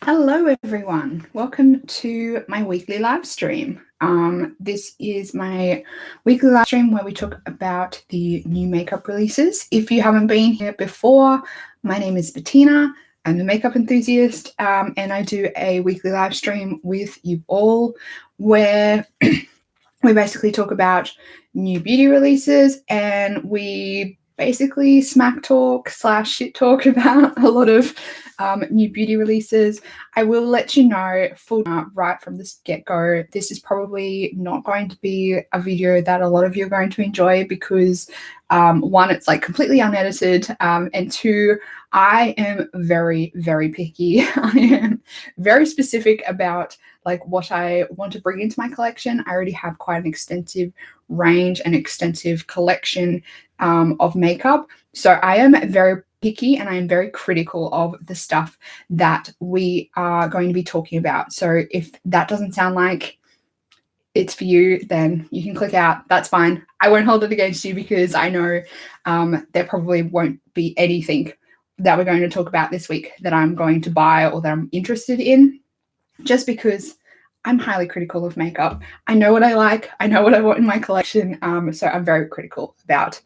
Hello everyone, welcome to my weekly live stream. This is my weekly live stream where we talk about the new makeup releases. If you haven't been here before, my name is Bettina. I'm the makeup enthusiast, and I do a weekly live stream with you all where we basically talk about new beauty releases and we basically smack talk / shit talk about a lot of new beauty releases. I will let you know right from the get-go, this is probably not going to be a video that a lot of you are going to enjoy because one, it's like completely unedited, and two, I am very, very picky. I am very specific about like what I want to bring into my collection. I already have quite an extensive range and extensive collection of makeup. So I am very picky and I am very critical of the stuff that we are going to be talking about. So if that doesn't sound like it's for you, then you can click out. That's fine. I won't hold it against you because I know there probably won't be anything that we're going to talk about this week that I'm going to buy or that I'm interested in, just because I'm highly critical of makeup. I know what I like. I know what I want in my collection. So I'm very critical about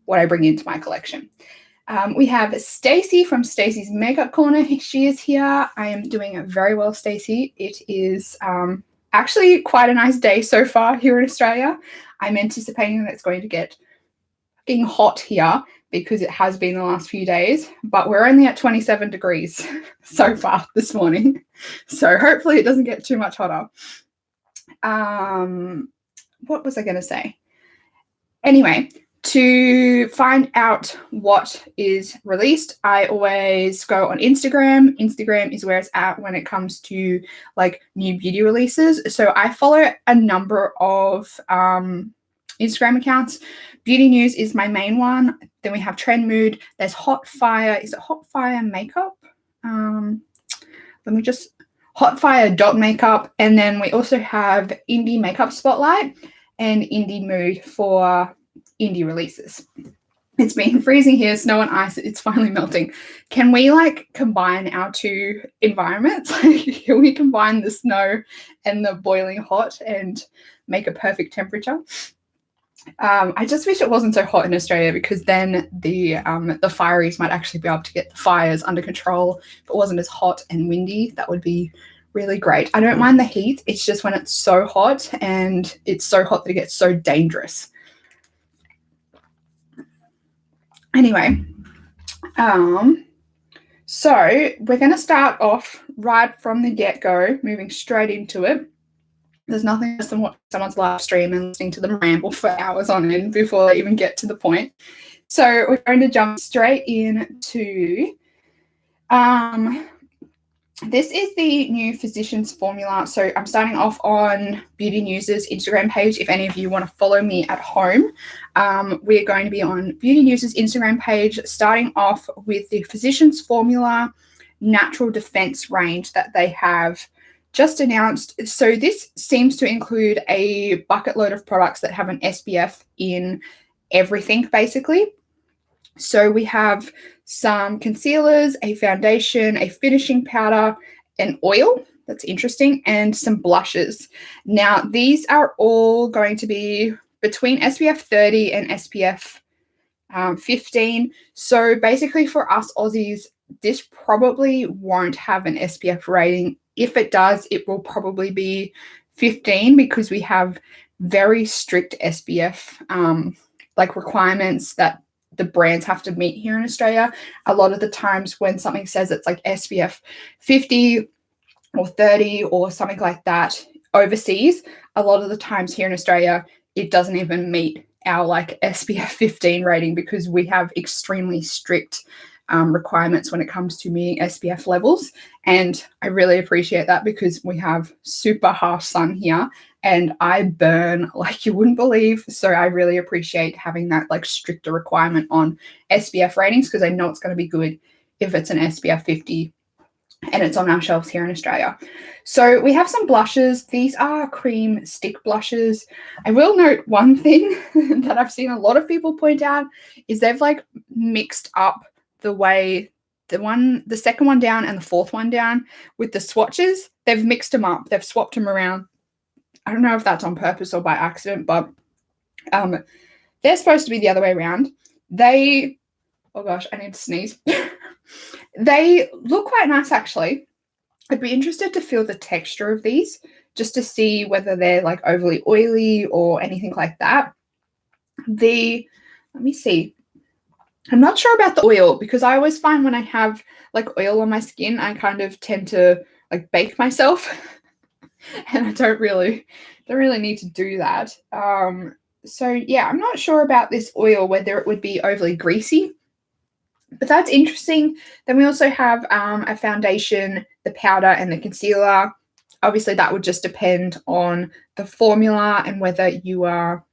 what I bring into my collection. We have Stacey from Stacey's Makeup Corner. She is here. I am doing very well, Stacey. It is actually quite a nice day so far here in Australia. I'm anticipating that it's going to get fucking hot here because it has been the last few days, but we're only at 27 degrees so far this morning. So hopefully it doesn't get too much hotter. What was I going to say? Anyway, to find out what is released, I always go on Instagram. Instagram is where it's at when it comes to like new beauty releases. So I follow a number of Instagram accounts. Beauty News is my main one. Then we have Trend Mood. There's Hot Fire. Is it Hot Fire Makeup? Hot Fire Dot Makeup. And then we also have Indie Makeup Spotlight and Indie Mood for indie releases. It's been freezing here, snow and ice. It's finally melting. Can we like combine our two environments? Can we combine the snow and the boiling hot and make a perfect temperature? I just wish it wasn't so hot in Australia because then the fireys might actually be able to get the fires under control. If it wasn't as hot and windy, that would be really great. I don't mind the heat. It's just when it's so hot and it's so hot that it gets so dangerous. Anyway, so we're going to start off right from the get-go, moving straight into it. There's nothing worse than watching someone's live stream and listening to them ramble for hours on end before they even get to the point. So we're going to jump straight into this is the new Physicians Formula. So I'm starting off on Beauty News's Instagram page. If any of you want to follow me at home, we're going to be on Beauty News's Instagram page, starting off with the Physicians Formula Natural Defense range that they have just announced. So this seems to include a bucket load of products that have an SPF in everything, basically. So we have some concealers, a foundation, a finishing powder, an oil. That's interesting, and some blushes. Now, these are all going to be between SPF 30 and SPF 15. So basically for us Aussies, this probably won't have an SPF rating. If it does, it will probably be 15 because we have very strict SPF like requirements that the brands have to meet here in Australia. A lot of the times when something says it's like SPF 50 or 30 or something like that overseas, a lot of the times here in Australia, it doesn't even meet our like SPF 15 rating because we have extremely strict requirements when it comes to meeting SPF levels. And I really appreciate that because we have super harsh sun here and I burn like you wouldn't believe. So I really appreciate having that like stricter requirement on SPF ratings because I know it's going to be good if it's an SPF 50 and it's on our shelves here in Australia. So we have some blushes. These are cream stick blushes. I will note one thing that I've seen a lot of people point out is they've like mixed up the way the second one down and the fourth one down with the swatches, they've mixed them up. They've swapped them around. I don't know if that's on purpose or by accident, but they're supposed to be the other way around. Oh gosh, I need to sneeze. They look quite nice, actually. I'd be interested to feel the texture of these just to see whether they're like overly oily or anything like that. Let me see. I'm not sure about the oil because I always find when I have like oil on my skin, I kind of tend to like bake myself and I don't really need to do that. So yeah, I'm not sure about this oil, whether it would be overly greasy, but that's interesting. Then we also have a foundation, the powder and the concealer. Obviously that would just depend on the formula and whether you are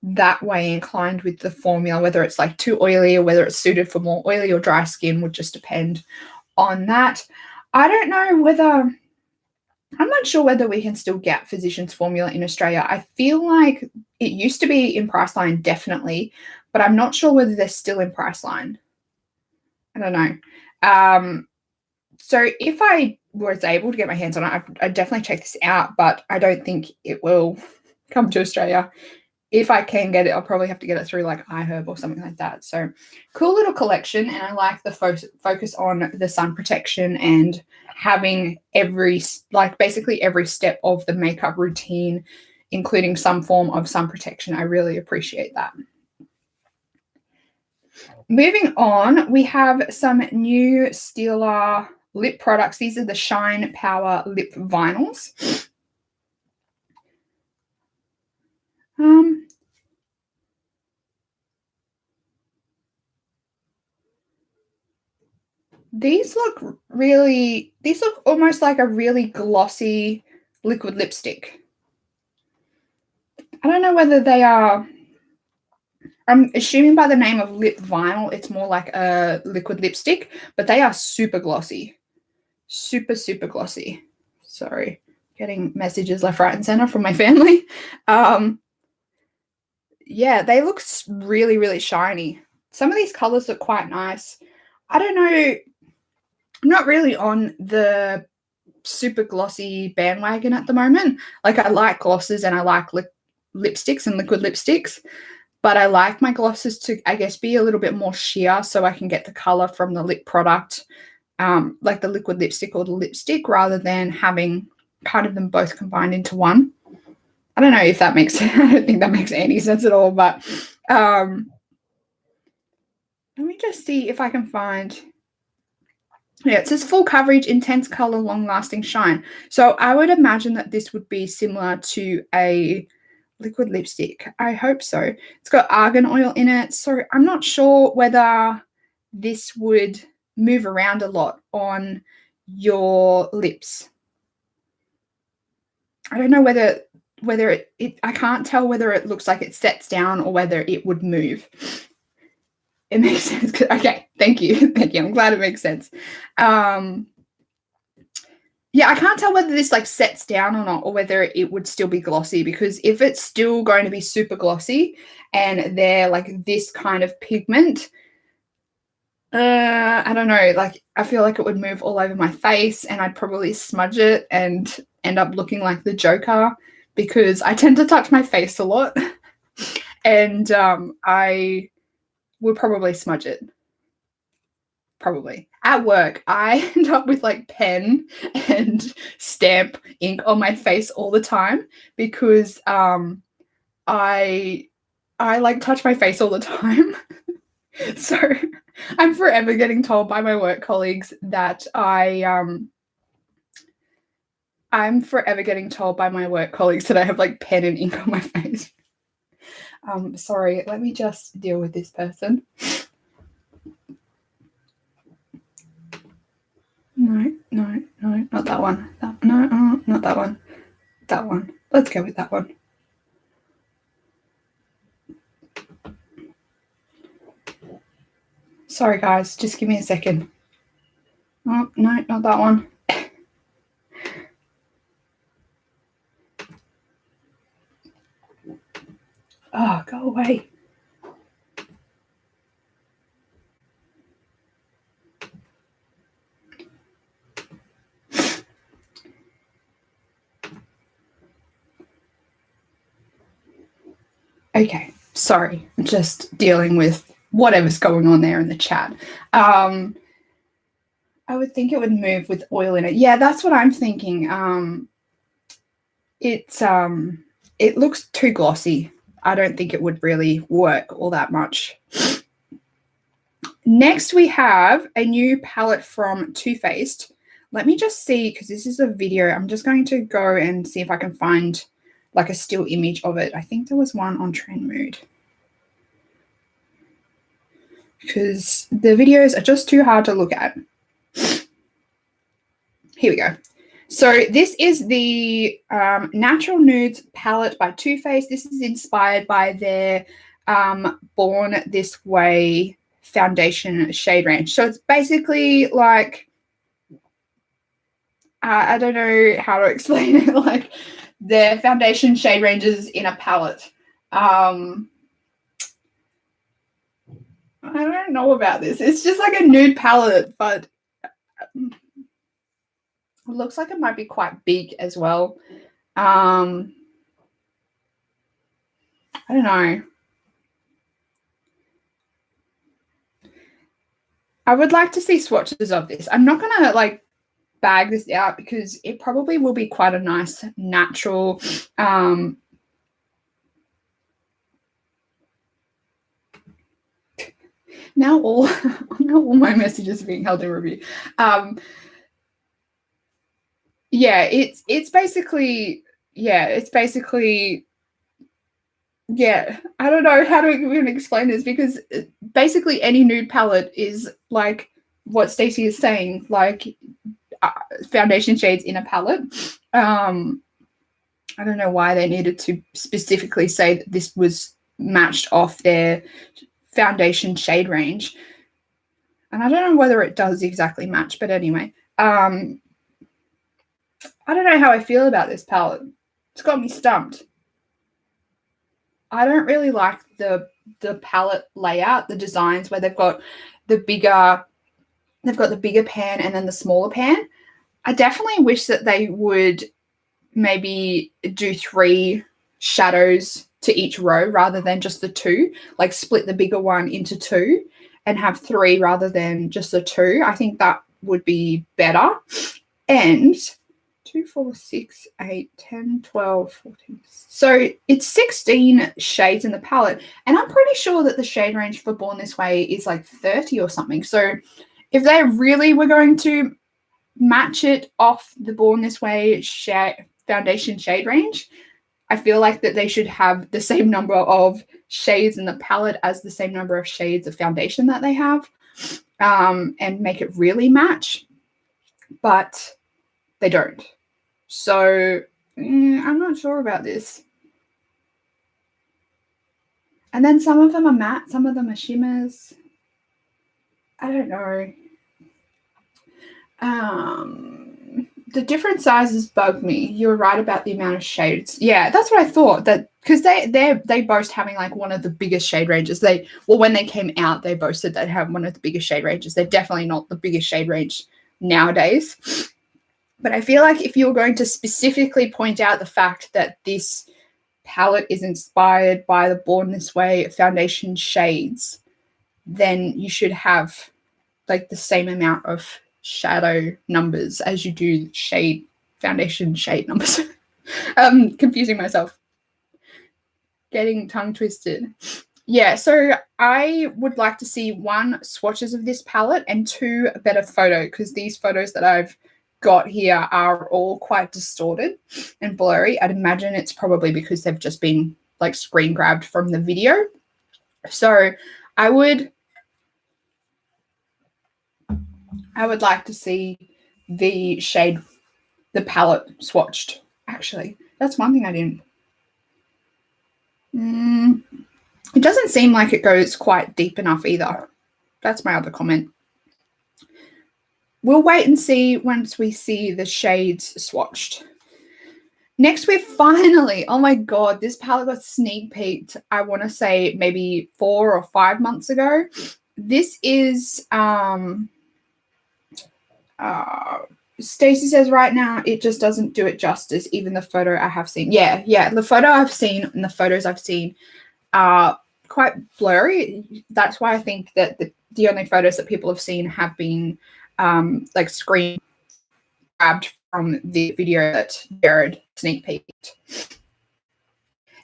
that way inclined with the formula, whether it's like too oily or whether it's suited for more oily or dry skin would just depend on that. I'm not sure whether we can still get Physicians Formula in Australia. I feel like it used to be in Priceline, definitely, but I'm not sure whether they're still in Priceline. I don't know. So if I was able to get my hands on it, I'd definitely check this out, but I don't think it will come to Australia. If I can get it, I'll probably have to get it through like iHerb or something like that. So cool little collection. And I like the focus on the sun protection and having basically every step of the makeup routine, including some form of sun protection. I really appreciate that. Moving on, we have some new Stila lip products. These are the Shine Power Lip Vinyls. These look almost like a really glossy liquid lipstick. I don't know whether they are, I'm assuming by the name of lip vinyl, it's more like a liquid lipstick, but they are super glossy. Super, super glossy. Sorry, getting messages left, right, and center from my family. Yeah, they look really, really shiny. Some of these colors look quite nice. I don't know. I'm not really on the super glossy bandwagon at the moment. Like I like glosses and I like lipsticks and liquid lipsticks, but I like my glosses to, I guess, be a little bit more sheer so I can get the color from the lip product, like the liquid lipstick or the lipstick, rather than having kind of them both combined into one. I don't know if that makes sense. I don't think that makes any sense at all, but let me just see if I can find. Yeah, it says full coverage, intense color, long-lasting shine. So I would imagine that this would be similar to a liquid lipstick. I hope so. It's got argan oil in it. So I'm not sure whether this would move around a lot on your lips. I don't know whether I can't tell whether it looks like it sets down or whether it would move. It makes sense. Okay, thank you. Thank you. I'm glad it makes sense. Yeah, I can't tell whether this like sets down or not, or whether it would still be glossy, because if it's still going to be super glossy and they're like this kind of pigment, I don't know, like I feel like it would move all over my face and I'd probably smudge it and end up looking like the Joker, because I tend to touch my face a lot and I would probably smudge it. Probably. At work, I end up with like pen and stamp ink on my face all the time because I like touch my face all the time. So I'm forever getting told by my work colleagues that I'm forever getting told by my work colleagues that I have like pen and ink on my face. Sorry, let me just deal with this person. No, not that one. Not that one. That one. Let's go with that one. Sorry, guys. Just give me a second. Oh, no, not that one. Oh, go away. Okay, sorry, just dealing with whatever's going on there in the chat. I would think it would move with oil in it. Yeah, that's what I'm thinking. It looks too glossy. I don't think it would really work all that much. Next, we have a new palette from Too Faced. Let me just see, because this is a video. I'm just going to go and see if I can find like a still image of it. I think there was one on Trend Mood, because the videos are just too hard to look at. Here we go. So this is the Natural Nudes palette by Too Faced. This is inspired by their Born This Way foundation shade range. So it's basically like, I don't know how to explain it, like their foundation shade ranges in a palette. I don't know about this. It's just like a nude palette, but it looks like it might be quite big as well. I don't know. I would like to see swatches of this. I'm not going to like bag this out because it probably will be quite a nice natural now all my messages are being held in review. Yeah, it's basically I don't know how to even explain this, because basically any nude palette is like what Stacey is saying, like foundation shades in a palette. I don't know why they needed to specifically say that this was matched off their foundation shade range. And I don't know whether it does exactly match, but anyway. I don't know how I feel about this palette. It's got me stumped. I don't really like the palette layout, the designs where they've got the bigger pan and then the smaller pan. I definitely wish that they would maybe do 3 shadows to each row rather than just the 2, like split the bigger one into 2 and have 3 rather than just the 2. I think that would be better. And 2, 4, 6, 8, 10, 12, 14. So it's 16 shades in the palette. And I'm pretty sure that the shade range for Born This Way is like 30 or something. So if they really were going to match it off the Born This Way foundation shade range, I feel like that they should have the same number of shades in the palette as the same number of shades of foundation that they have, and make it really match. But they don't. So I'm not sure about this. And then some of them are matte, some of them are shimmers. I don't know. The different sizes bug me. You're right about the amount of shades. Yeah, that's what I thought. That because they boast having like one of the biggest shade ranges. When they came out, they boasted they'd have one of the biggest shade ranges. They're definitely not the biggest shade range nowadays. But I feel like if you're going to specifically point out the fact that this palette is inspired by the Born This Way foundation shades, then you should have like the same amount of shadow numbers as you do foundation shade numbers. Confusing myself. Getting tongue twisted. Yeah, so I would like to see 1, swatches of this palette, and 2, a better photo, because these photos that I've got here are all quite distorted and blurry. I'd imagine it's probably because they've just been like screen grabbed from the video. So I would like to see the palette swatched. Actually, that's one thing I didn't. It doesn't seem like it goes quite deep enough either. That's my other comment. We'll wait and see once we see the shades swatched. Next, we're finally, oh my God, this palette got sneak peeked, I want to say maybe 4 or 5 months ago. This is, Stacey says right now, it just doesn't do it justice, even the photo I have seen. Yeah, the photo I've seen and the photos I've seen are quite blurry. That's why I think that the only photos that people have seen have been like screen grabbed from the video that Jared sneak peeked.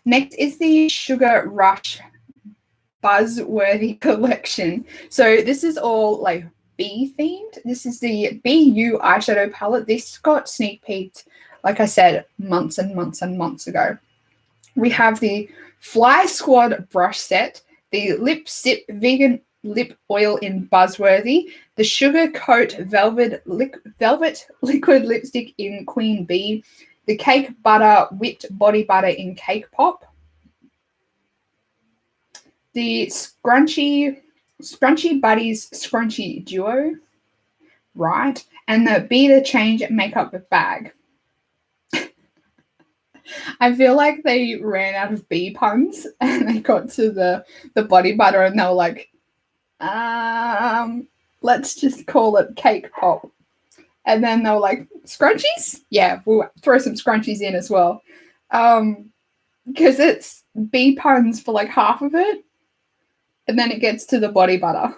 Next is the Sugar Rush Buzzworthy collection. So this is all like bee themed. This is the BU eyeshadow palette. This got sneak peeked, like I said, months and months and months ago. We have the Fly Squad brush set, the Lip Sip vegan lip oil in Buzzworthy, the Sugar Coat velvet liquid lipstick in Queen Bee, the Cake Butter whipped body butter in Cake Pop, the Scrunchy Buddies Scrunchy Duo, right, and the Be the Change makeup bag. I feel like they ran out of bee puns and they got to the body butter and they were like, let's just call it Cake Pop. And then they were like, scrunchies? Yeah, we'll throw some scrunchies in as well. Because it's bee puns for like half of it. And then it gets to the body butter.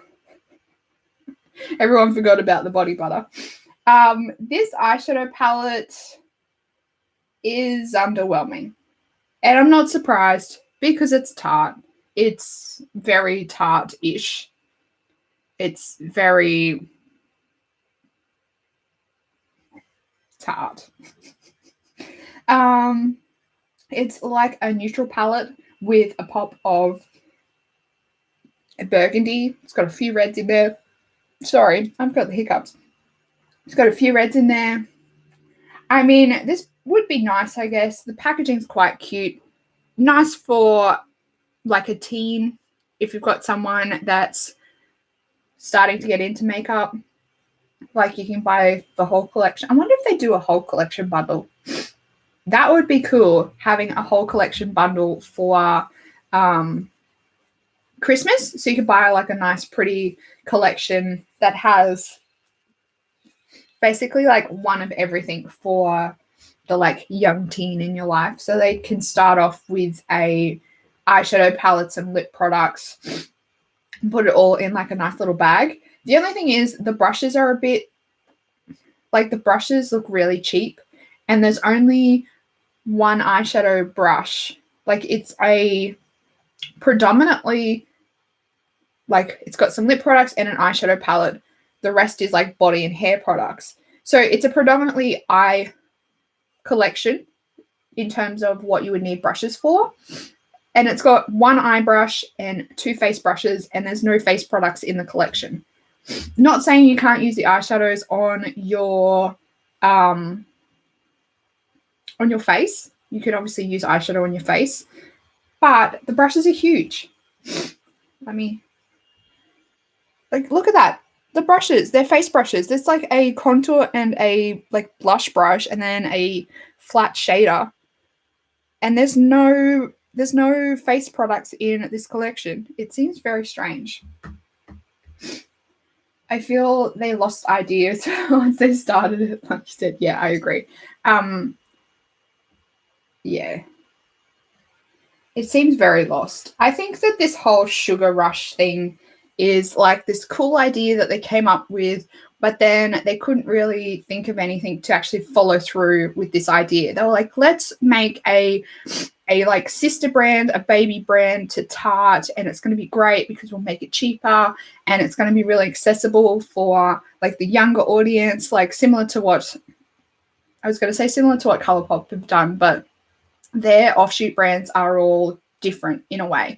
Everyone forgot about the body butter. This eyeshadow palette is underwhelming. And I'm not surprised because it's tart. It's very tart-ish. It's very tart. It's like a neutral palette with a pop of a burgundy. It's got a few reds in there. Sorry, I've got the hiccups. It's got a few reds in there. I mean, this would be nice, I guess. The packaging's quite cute. Nice for like a teen if you've got someone that's starting to get into makeup. Like you can buy the whole collection. I wonder if they do a whole collection bundle. That would be cool, having a whole collection bundle for Christmas. So you could buy like a nice pretty collection that has basically like one of everything for the like young teen in your life. So they can start off with a eyeshadow palettes and lip products, put it all in like a nice little bag. The only thing is the brushes are a bit like, the brushes look really cheap and there's only one eyeshadow brush. Like it's a predominantly like, it's got some lip products and an eyeshadow palette. The rest is like body and hair products. So it's a predominantly eye collection in terms of what you would need brushes for. And it's got one eye brush and two face brushes, and there's no face products in the collection. Not saying you can't use the eyeshadows on your face. You could obviously use eyeshadow on your face, but the brushes are huge. Let me, like, look at that. The brushes, they're face brushes. There's like a contour and a like blush brush and then a flat shader. And there's no face products in this collection. It seems very strange. I feel they lost ideas once they started it. Like you said, yeah, I agree. Yeah. It seems very lost. I think that this whole sugar rush thing is like this cool idea that they came up with, but then they couldn't really think of anything to actually follow through with this idea. They were like, let's make a like sister brand, a baby brand to Tarte, and it's going to be great because we'll make it cheaper and it's going to be really accessible for like the younger audience, like similar to what Colourpop have done, but their offshoot brands are all different in a way.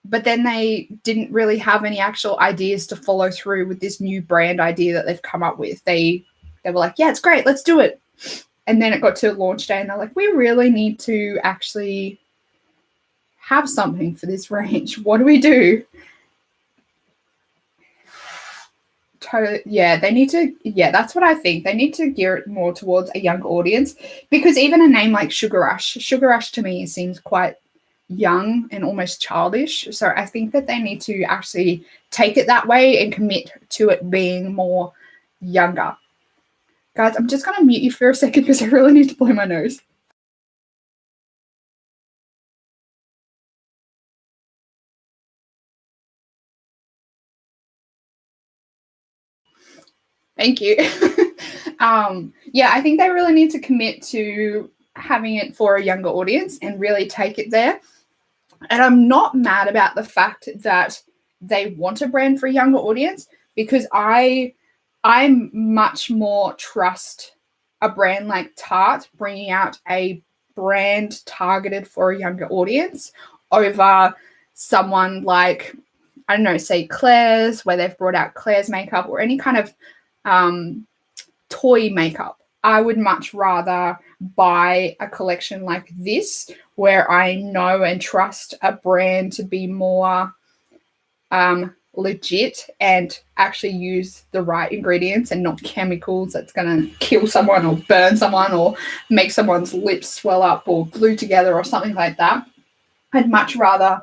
But then they didn't really have any actual ideas to follow through with this new brand idea that they've come up with. They were like, yeah, it's great, let's do it. And then it got to launch day and they're like, we really need to actually have something for this range. What do we do? Totally, yeah, they need to, yeah, that's what I think. They need to gear it more towards a younger audience, because even a name like Sugar Rush to me seems quite young and almost childish. So I think that they need to actually take it that way and commit to it being more younger. Guys, I'm just going to mute you for a second because I really need to blow my nose. Thank you. Yeah, I think they really need to commit to having it for a younger audience and really take it there. And I'm not mad about the fact that they want a brand for a younger audience, because I much more trust a brand like Tarte bringing out a brand targeted for a younger audience over someone like, I don't know, say Claire's, where they've brought out Claire's makeup, or any kind of toy makeup. I would much rather buy a collection like this, where I know and trust a brand to be more legit and actually use the right ingredients and not chemicals that's going to kill someone or burn someone or make someone's lips swell up or glue together or something like that. I'd much rather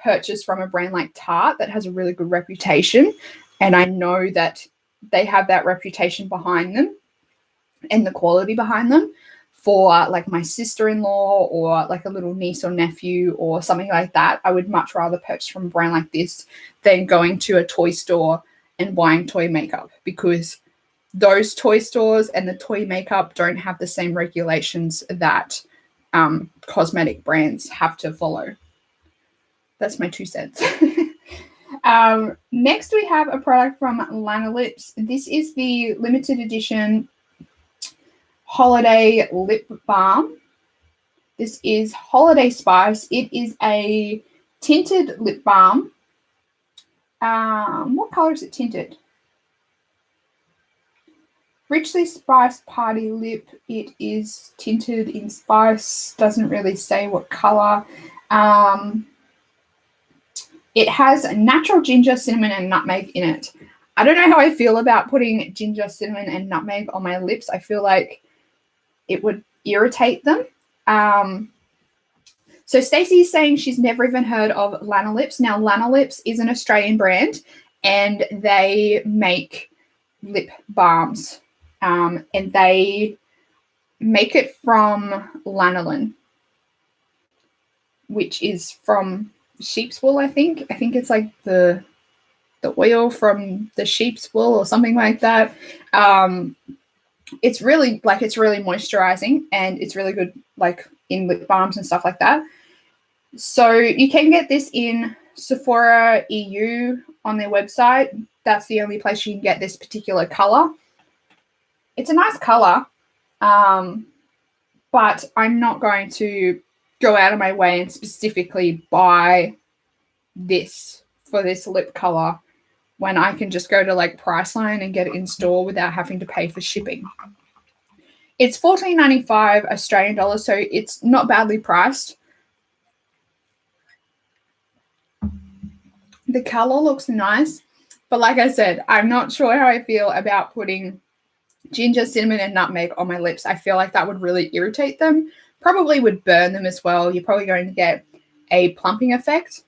purchase from a brand like Tarte that has a really good reputation, and I know that they have that reputation behind them and the quality behind them, for like my sister-in-law or like a little niece or nephew or something like that. I would much rather purchase from a brand like this than going to a toy store and buying toy makeup, because those toy stores and the toy makeup don't have the same regulations that cosmetic brands have to follow. That's my 2 cents. Next, we have a product from Lana Lips. This is the limited edition holiday lip balm. This is Holiday Spice. It is a tinted lip balm. What color is it tinted? Richly spiced party lip. It is tinted in spice. Doesn't really say what color. It has natural ginger, cinnamon, and nutmeg in it. I don't know how I feel about putting ginger, cinnamon, and nutmeg on my lips. I feel like it would irritate them. So Stacey is saying she's never even heard of Lana Lips. Now, Lana Lips is an Australian brand, and they make lip balms, and they make it from lanolin, which is from sheep's wool, I think. I think it's like the oil from the sheep's wool or something like that. It's really moisturizing, and it's really good like in lip balms and stuff like that. So you can get this in Sephora EU on their website. That's the only place you can get this particular color. It's a nice color, but I'm not going to go out of my way and specifically buy this for this lip color when I can just go to like Priceline and get it in store without having to pay for shipping. It's $14.95 Australian dollars, so it's not badly priced. The color looks nice, but like I said, I'm not sure how I feel about putting ginger, cinnamon, and nutmeg on my lips. I feel like that would really irritate them. Probably would burn them as well. You're probably going to get a plumping effect,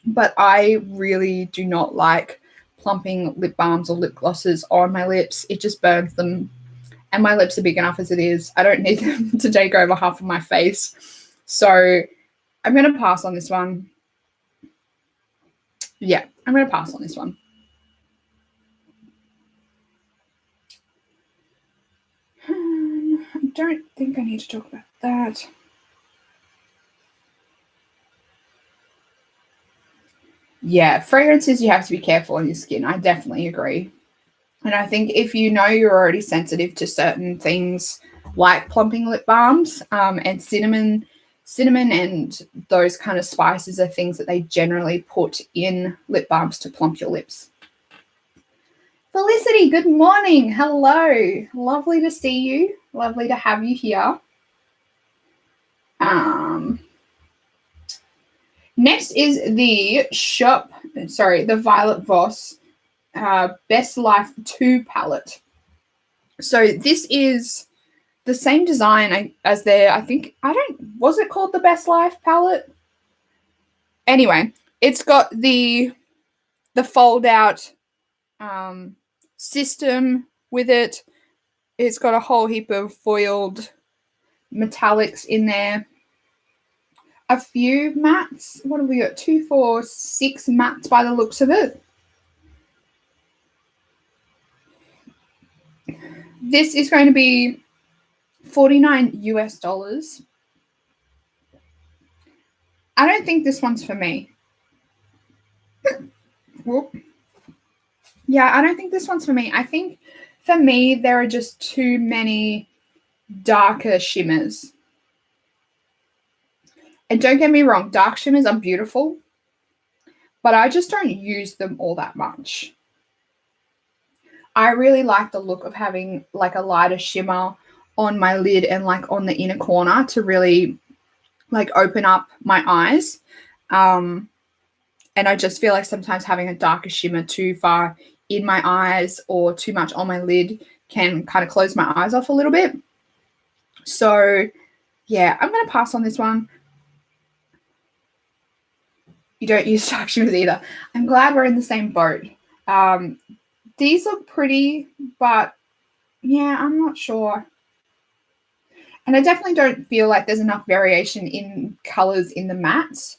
but I really do not like plumping lip balms or lip glosses on my lips. It just burns them, and my lips are big enough as it is. I don't need them to take over half of my face. So I'm going to pass on this one. Yeah, I'm going to pass on this one. I don't think I need to talk about that. Yeah, fragrances, you have to be careful on your skin. I definitely agree. And I think if you know you're already sensitive to certain things like plumping lip balms and cinnamon and those kind of spices are things that they generally put in lip balms to plump your lips. Felicity, good morning. Hello. Lovely to see you. Lovely to have you here. Next is the Violet Voss Best Life 2 palette. So this is the same design as their, was it called the Best Life palette? Anyway, it's got the fold out system with it. It's got a whole heap of foiled metallics in there. A few mattes. What have we got? 2, 4, 6 mattes by the looks of it. This is going to be $49 US. I don't think this one's for me. Whoop. Yeah, I don't think this one's for me. I think for me, there are just too many darker shimmers. And don't get me wrong, dark shimmers are beautiful, but I just don't use them all that much. I really like the look of having like a lighter shimmer on my lid and like on the inner corner to really like open up my eyes. And I just feel like sometimes having a darker shimmer too far in my eyes or too much on my lid can kind of close my eyes off a little bit. So yeah, I'm going to pass on this one. You don't use dark shimmers either. I'm glad we're in the same boat. These look pretty, but yeah, I'm not sure. And I definitely don't feel like there's enough variation in colors in the mattes.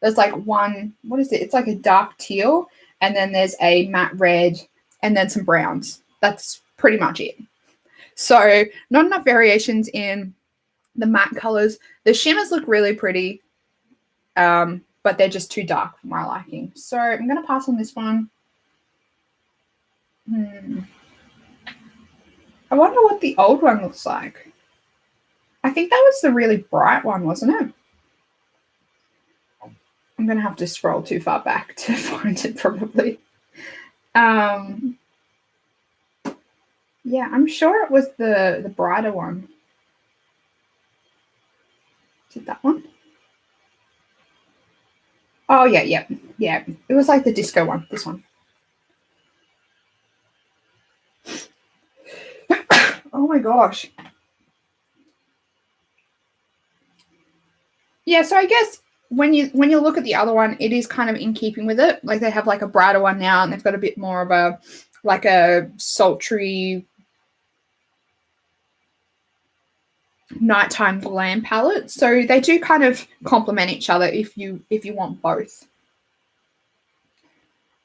There's like one, what is it? It's like a dark teal, and then there's a matte red, and then some browns. That's pretty much it. So not enough variations in the matte colors. The shimmers look really pretty, but they're just too dark for my liking. So I'm going to pass on this one. I wonder what the old one looks like. I think that was the really bright one, wasn't it? I'm going to have to scroll too far back to find it probably. Yeah, I'm sure it was the brighter one. Is it that one? Oh, yeah. It was like the disco one, this one. Oh my gosh. Yeah, so I guess when you look at the other one, it is kind of in keeping with it. Like they have like a brighter one now, and they've got a bit more of a like a sultry nighttime glam palette. So they do kind of complement each other if you want both.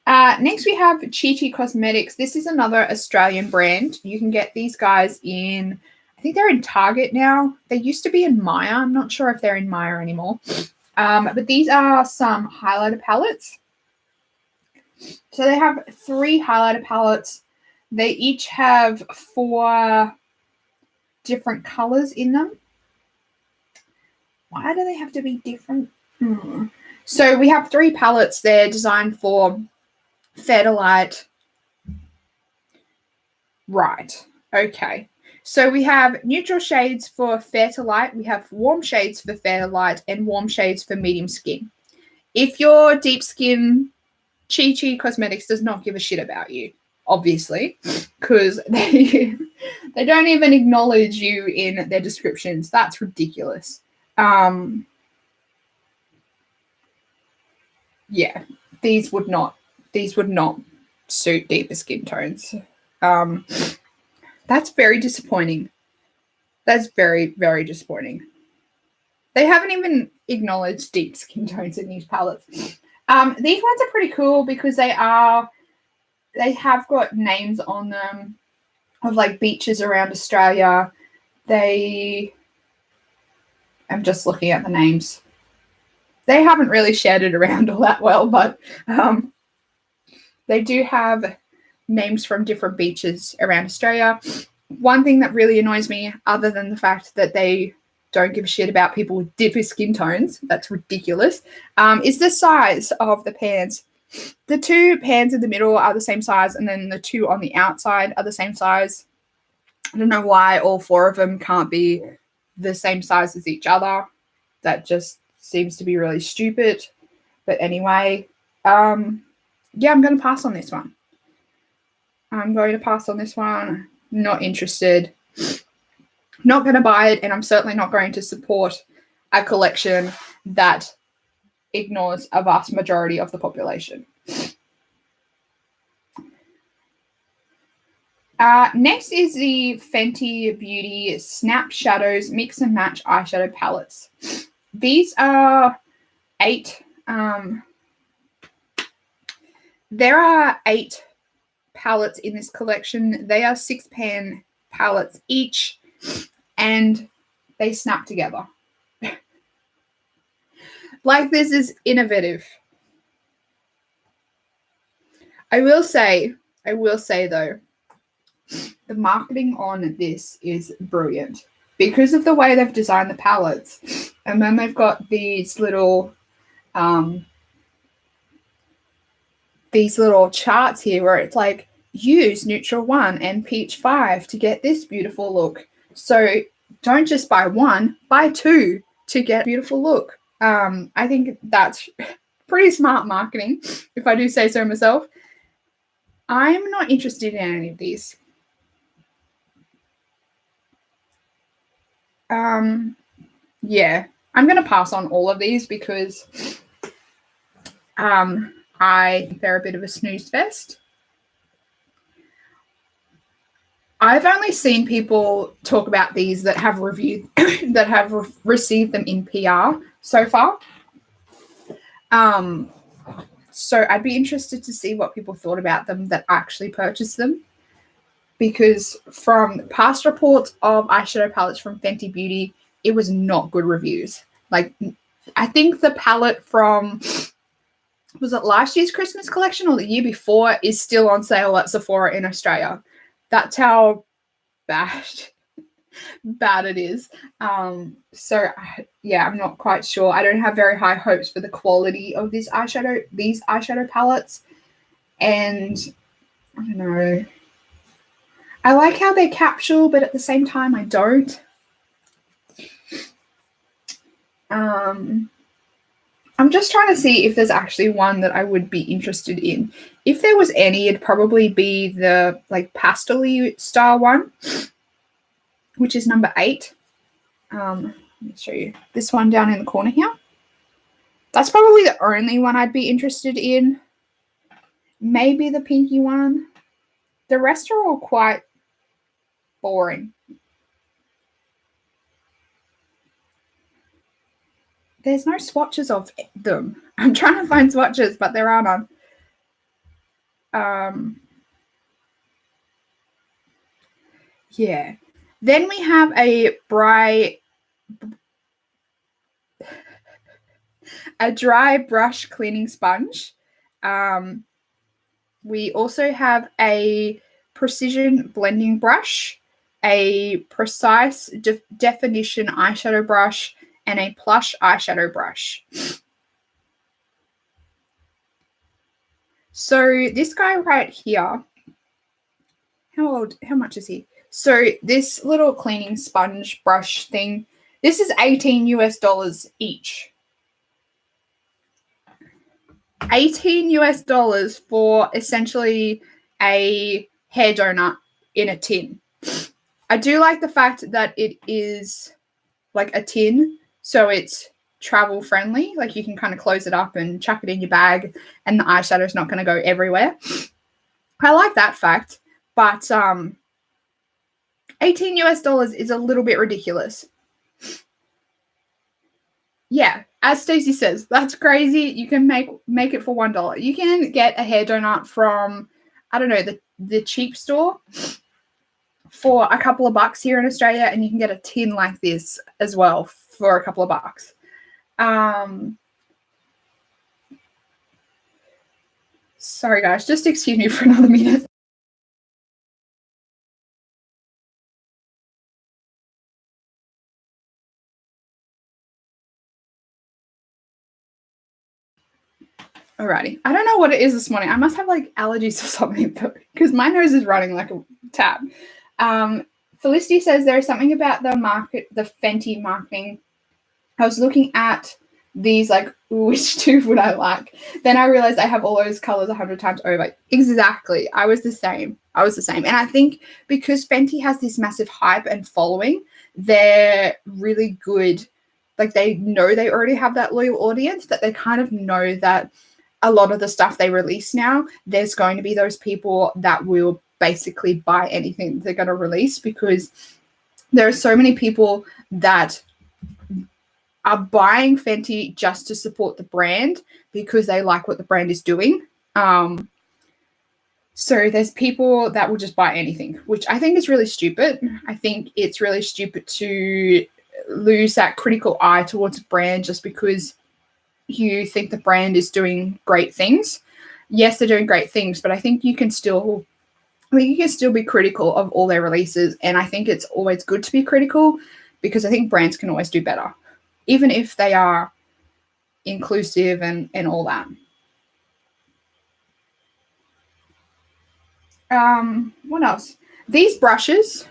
Next we have Chi Chi Cosmetics. This is another Australian brand. You can get these guys in, I think they're in Target now. They used to be in Maya. I'm not sure if they're in Maya anymore. But these are some highlighter palettes. So they have 3 highlighter palettes. They each have 4 different colors in them. Why do they have to be different? So we have 3 palettes. They're designed for fair to light. Right. Okay. So we have neutral shades for fair to light. We have warm shades for fair to light and warm shades for medium skin. If you're deep skin, Chi Chi Cosmetics does not give a shit about you, obviously, because they don't even acknowledge you in their descriptions. That's ridiculous. Yeah, these would not suit deeper skin tones. That's very disappointing. That's very, very disappointing. They haven't even acknowledged deep skin tones in these palettes. These ones are pretty cool because they have got names on them of like beaches around Australia. I'm just looking at the names. They haven't really shared it around all that well, but they do have names from different beaches around Australia. One thing that really annoys me, other than the fact that they don't give a shit about people with deeper skin tones, that's ridiculous, is the size of the pans. The 2 pans in the middle are the same size, and then the 2 on the outside are the same size. I don't know why all 4 of them can't be the same size as each other. That just seems to be really stupid. But anyway, yeah, I'm going to pass on this one. Not interested. Not going to buy it, and I'm certainly not going to support a collection that ignores a vast majority of the population. Next is the Fenty Beauty Snap Shadows Mix and Match Eyeshadow Palettes. These are 8. There are 8 palettes in this collection. They are 6-pan palettes each, and they snap together. Like, this is innovative. I will say though, the marketing on this is brilliant because of the way they've designed the palettes. And then they've got these little charts here where it's like, use neutral 1 and peach 5 to get this beautiful look. So don't just buy 1, buy 2 to get a beautiful look. I think that's pretty smart marketing, if I do say so myself. I'm not interested in any of these. Yeah, I'm going to pass on all of these because I think they're a bit of a snooze fest. I've only seen people talk about these that have reviewed, that have received them in PR so far. So I'd be interested to see what people thought about them that actually purchased them. Because from past reports of eyeshadow palettes from Fenty Beauty, it was not good reviews. Like, I think the palette from, was it last year's Christmas collection or the year before, is still on sale at Sephora in Australia. That's how bad it is. So yeah, I'm not quite sure. I don't have very high hopes for the quality of these eyeshadow palettes. And I don't know. I like how they capsule, but at the same time, I don't. I'm just trying to see if there's actually one that I would be interested in. If there was any, it'd probably be the like pastel-y style one, which is number 8. Let me show you this one down in the corner here. That's probably the only one I'd be interested in. Maybe the pinky one. The rest are all quite boring. There's no swatches of them. I'm trying to find swatches, but there are none. Yeah. Then we have a dry brush cleaning sponge. We also have a precision blending brush, a precise definition eyeshadow brush, and a plush eyeshadow brush. So this guy right here, how much is he? So this little cleaning sponge brush thing, this is $18 each. $18 for essentially a hair donut in a tin. I do like the fact that it is like a tin, so it's travel friendly. Like, you can kind of close it up and chuck it in your bag and the eyeshadow is not going to go everywhere. I like that fact, but $18 is a little bit ridiculous. Yeah, as Stacey says, that's crazy. You can make it for $1. You can get a hair donut from, I don't know, the cheap store for a couple of bucks here in Australia, and you can get a tin like this as well for a couple of bucks. Sorry guys, just excuse me for another minute. Alrighty. I don't know what it is this morning. I must have like allergies or something because my nose is running like a tap. Felicity says there is something about the Fenty marketing. I was looking at these like, which two would I like? Then I realized I have all those colors 100 times over. Exactly. I was the same. And I think because Fenty has this massive hype and following, they're really good. Like, they know they already have that loyal audience, that they kind of know that a lot of the stuff they release now, there's going to be those people that will basically buy anything they're going to release, because there are so many people that are buying Fenty just to support the brand because they like what the brand is doing. So there's people that will just buy anything, which I think is really stupid. I think it's really stupid to lose that critical eye towards a brand just because you think the brand is doing great things. Yes, they're doing great things, but I think you can still be critical of all their releases. And I think it's always good to be critical because I think brands can always do better, even if they are inclusive and all that. What else? These brushes,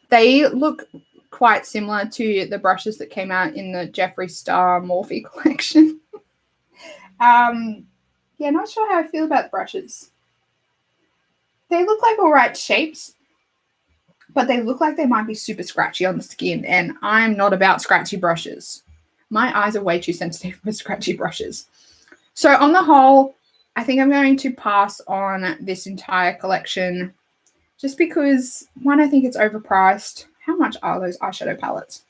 they look quite similar to the brushes that came out in the Jeffree Star Morphe collection. Yeah, not sure how I feel about the brushes. They look like all right shapes, but they look like they might be super scratchy on the skin, and I'm not about scratchy brushes. My eyes are way too sensitive for scratchy brushes. So on the whole, I think I'm going to pass on this entire collection just because, one, I think it's overpriced. How much are those eyeshadow palettes?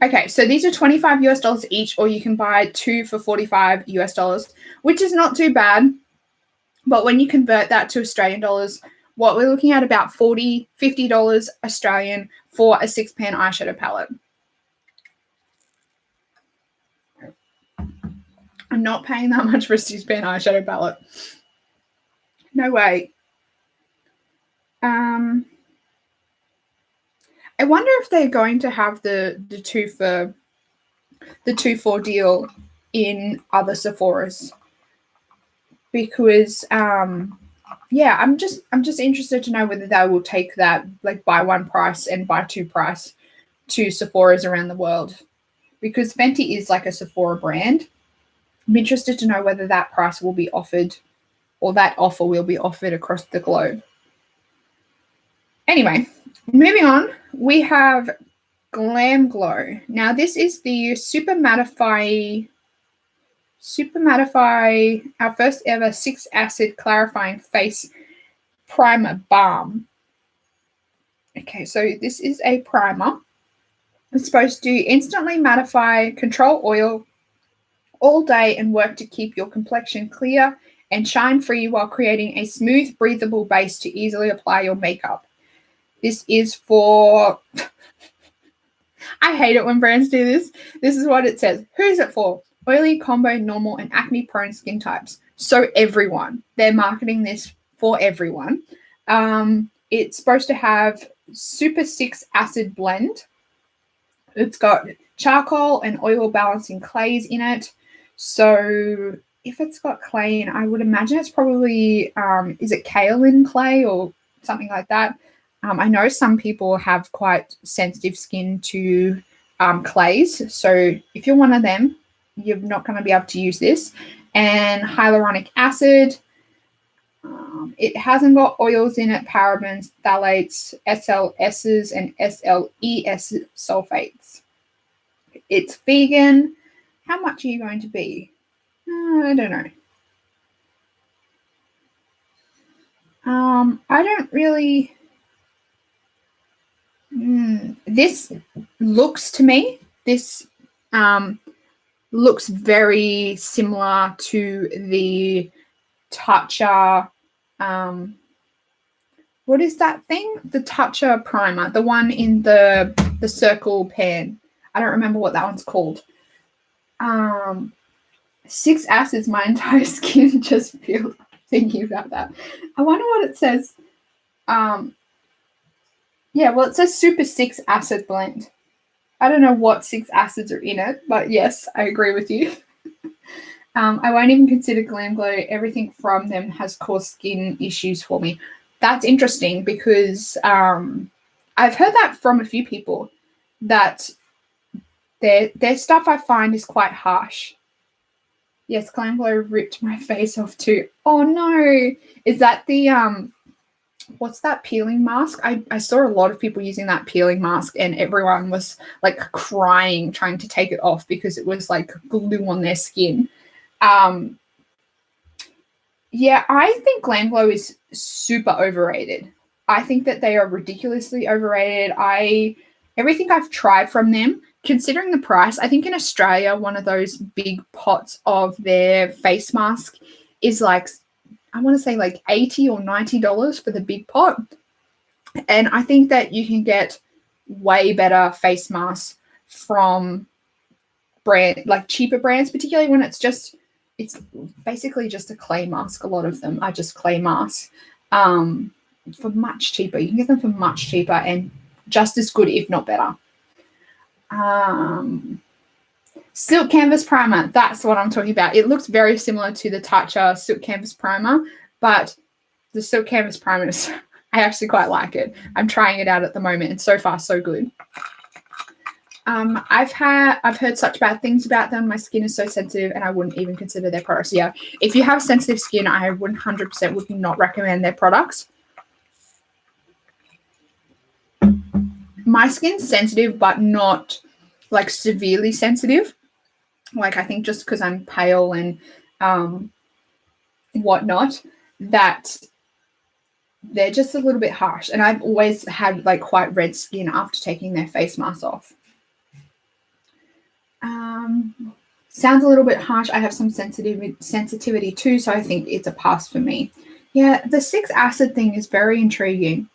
Okay, so these are $25 each, or you can buy 2 for $45, which is not too bad. But when you convert that to Australian dollars, what we're looking at about $40, $50 Australian for a 6-pan eyeshadow palette. I'm not paying that much for a 6-pan eyeshadow palette. No way. I wonder if they're going to have the 2 for deal in other Sephoras, because yeah, I'm just interested to know whether they will take that like buy one price and buy two price to Sephoras around the world, because Fenty is like a Sephora brand. I'm interested to know whether that price will be offered, or that offer will be offered across the globe. Anyway, moving on, we have Glam Glow. Now this is the Super Mattify, our first ever 6 acid clarifying face primer balm. Okay, so this is a primer. It's supposed to instantly mattify, control oil all day, and work to keep your complexion clear and shine free while creating a smooth, breathable base to easily apply your makeup. This is for I hate it when brands do this. This is what it says. Who's it for? Oily, combo, normal, and acne-prone skin types. So everyone. They're marketing this for everyone. It's supposed to have Super 6 acid blend. It's got charcoal and oil balancing clays in it. So if it's got clay in, I would imagine it's probably, is it kaolin clay or something like that? I know some people have quite sensitive skin to clays. So if you're one of them, you're not going to be able to use this. And hyaluronic acid. It hasn't got oils in it, parabens, phthalates, SLSs, and SLES sulfates. It's vegan. How much are you going to be? I don't know. I don't really... This looks to me, this looks very similar to the Toucher, what is that thing? The Toucher primer, the one in the circle pan. I don't remember what that one's called. 6 acids, my entire skin just peeled thinking about that. I wonder what it says. Yeah, well, it says Super 6 acid blend. I don't know what 6 acids are in it, but yes, I agree with you. I won't even consider Glam Glow. Everything from them has caused skin issues for me. That's interesting because I've heard that from a few people, that their stuff I find is quite harsh. Yes, Glam Glow ripped my face off too. Oh no! Is that the what's that peeling mask? I saw a lot of people using that peeling mask, and everyone was like crying trying to take it off because it was like glue on their skin. Yeah, I think Glam Glow is super overrated. I think that they are ridiculously overrated. Everything I've tried from them, considering the price, I think in Australia, one of those big pots of their face mask is like I want to say like $80 or $90 for the big pot. And I think that you can get way better face masks from like cheaper brands, particularly when it's basically just a clay mask. A lot of them are just clay masks for much cheaper. You can get them for much cheaper and just as good, if not better. Silk Canvas Primer, that's what I'm talking about. It looks very similar to the Tatcha Silk Canvas Primer, but the Silk Canvas Primer I actually quite like it. I'm trying it out at the moment, and so far so good. I've heard such bad things about them. My skin is so sensitive, and I wouldn't even consider their products. Yeah, if you have sensitive skin, I 100% would not recommend their products. My skin's sensitive, but not like severely sensitive. Like, I think just because I'm pale and whatnot, that they're just a little bit harsh. And I've always had like quite red skin after taking their face mask off. Sounds a little bit harsh. I have some sensitivity too, so I think it's a pass for me. Yeah, the 6 acid thing is very intriguing.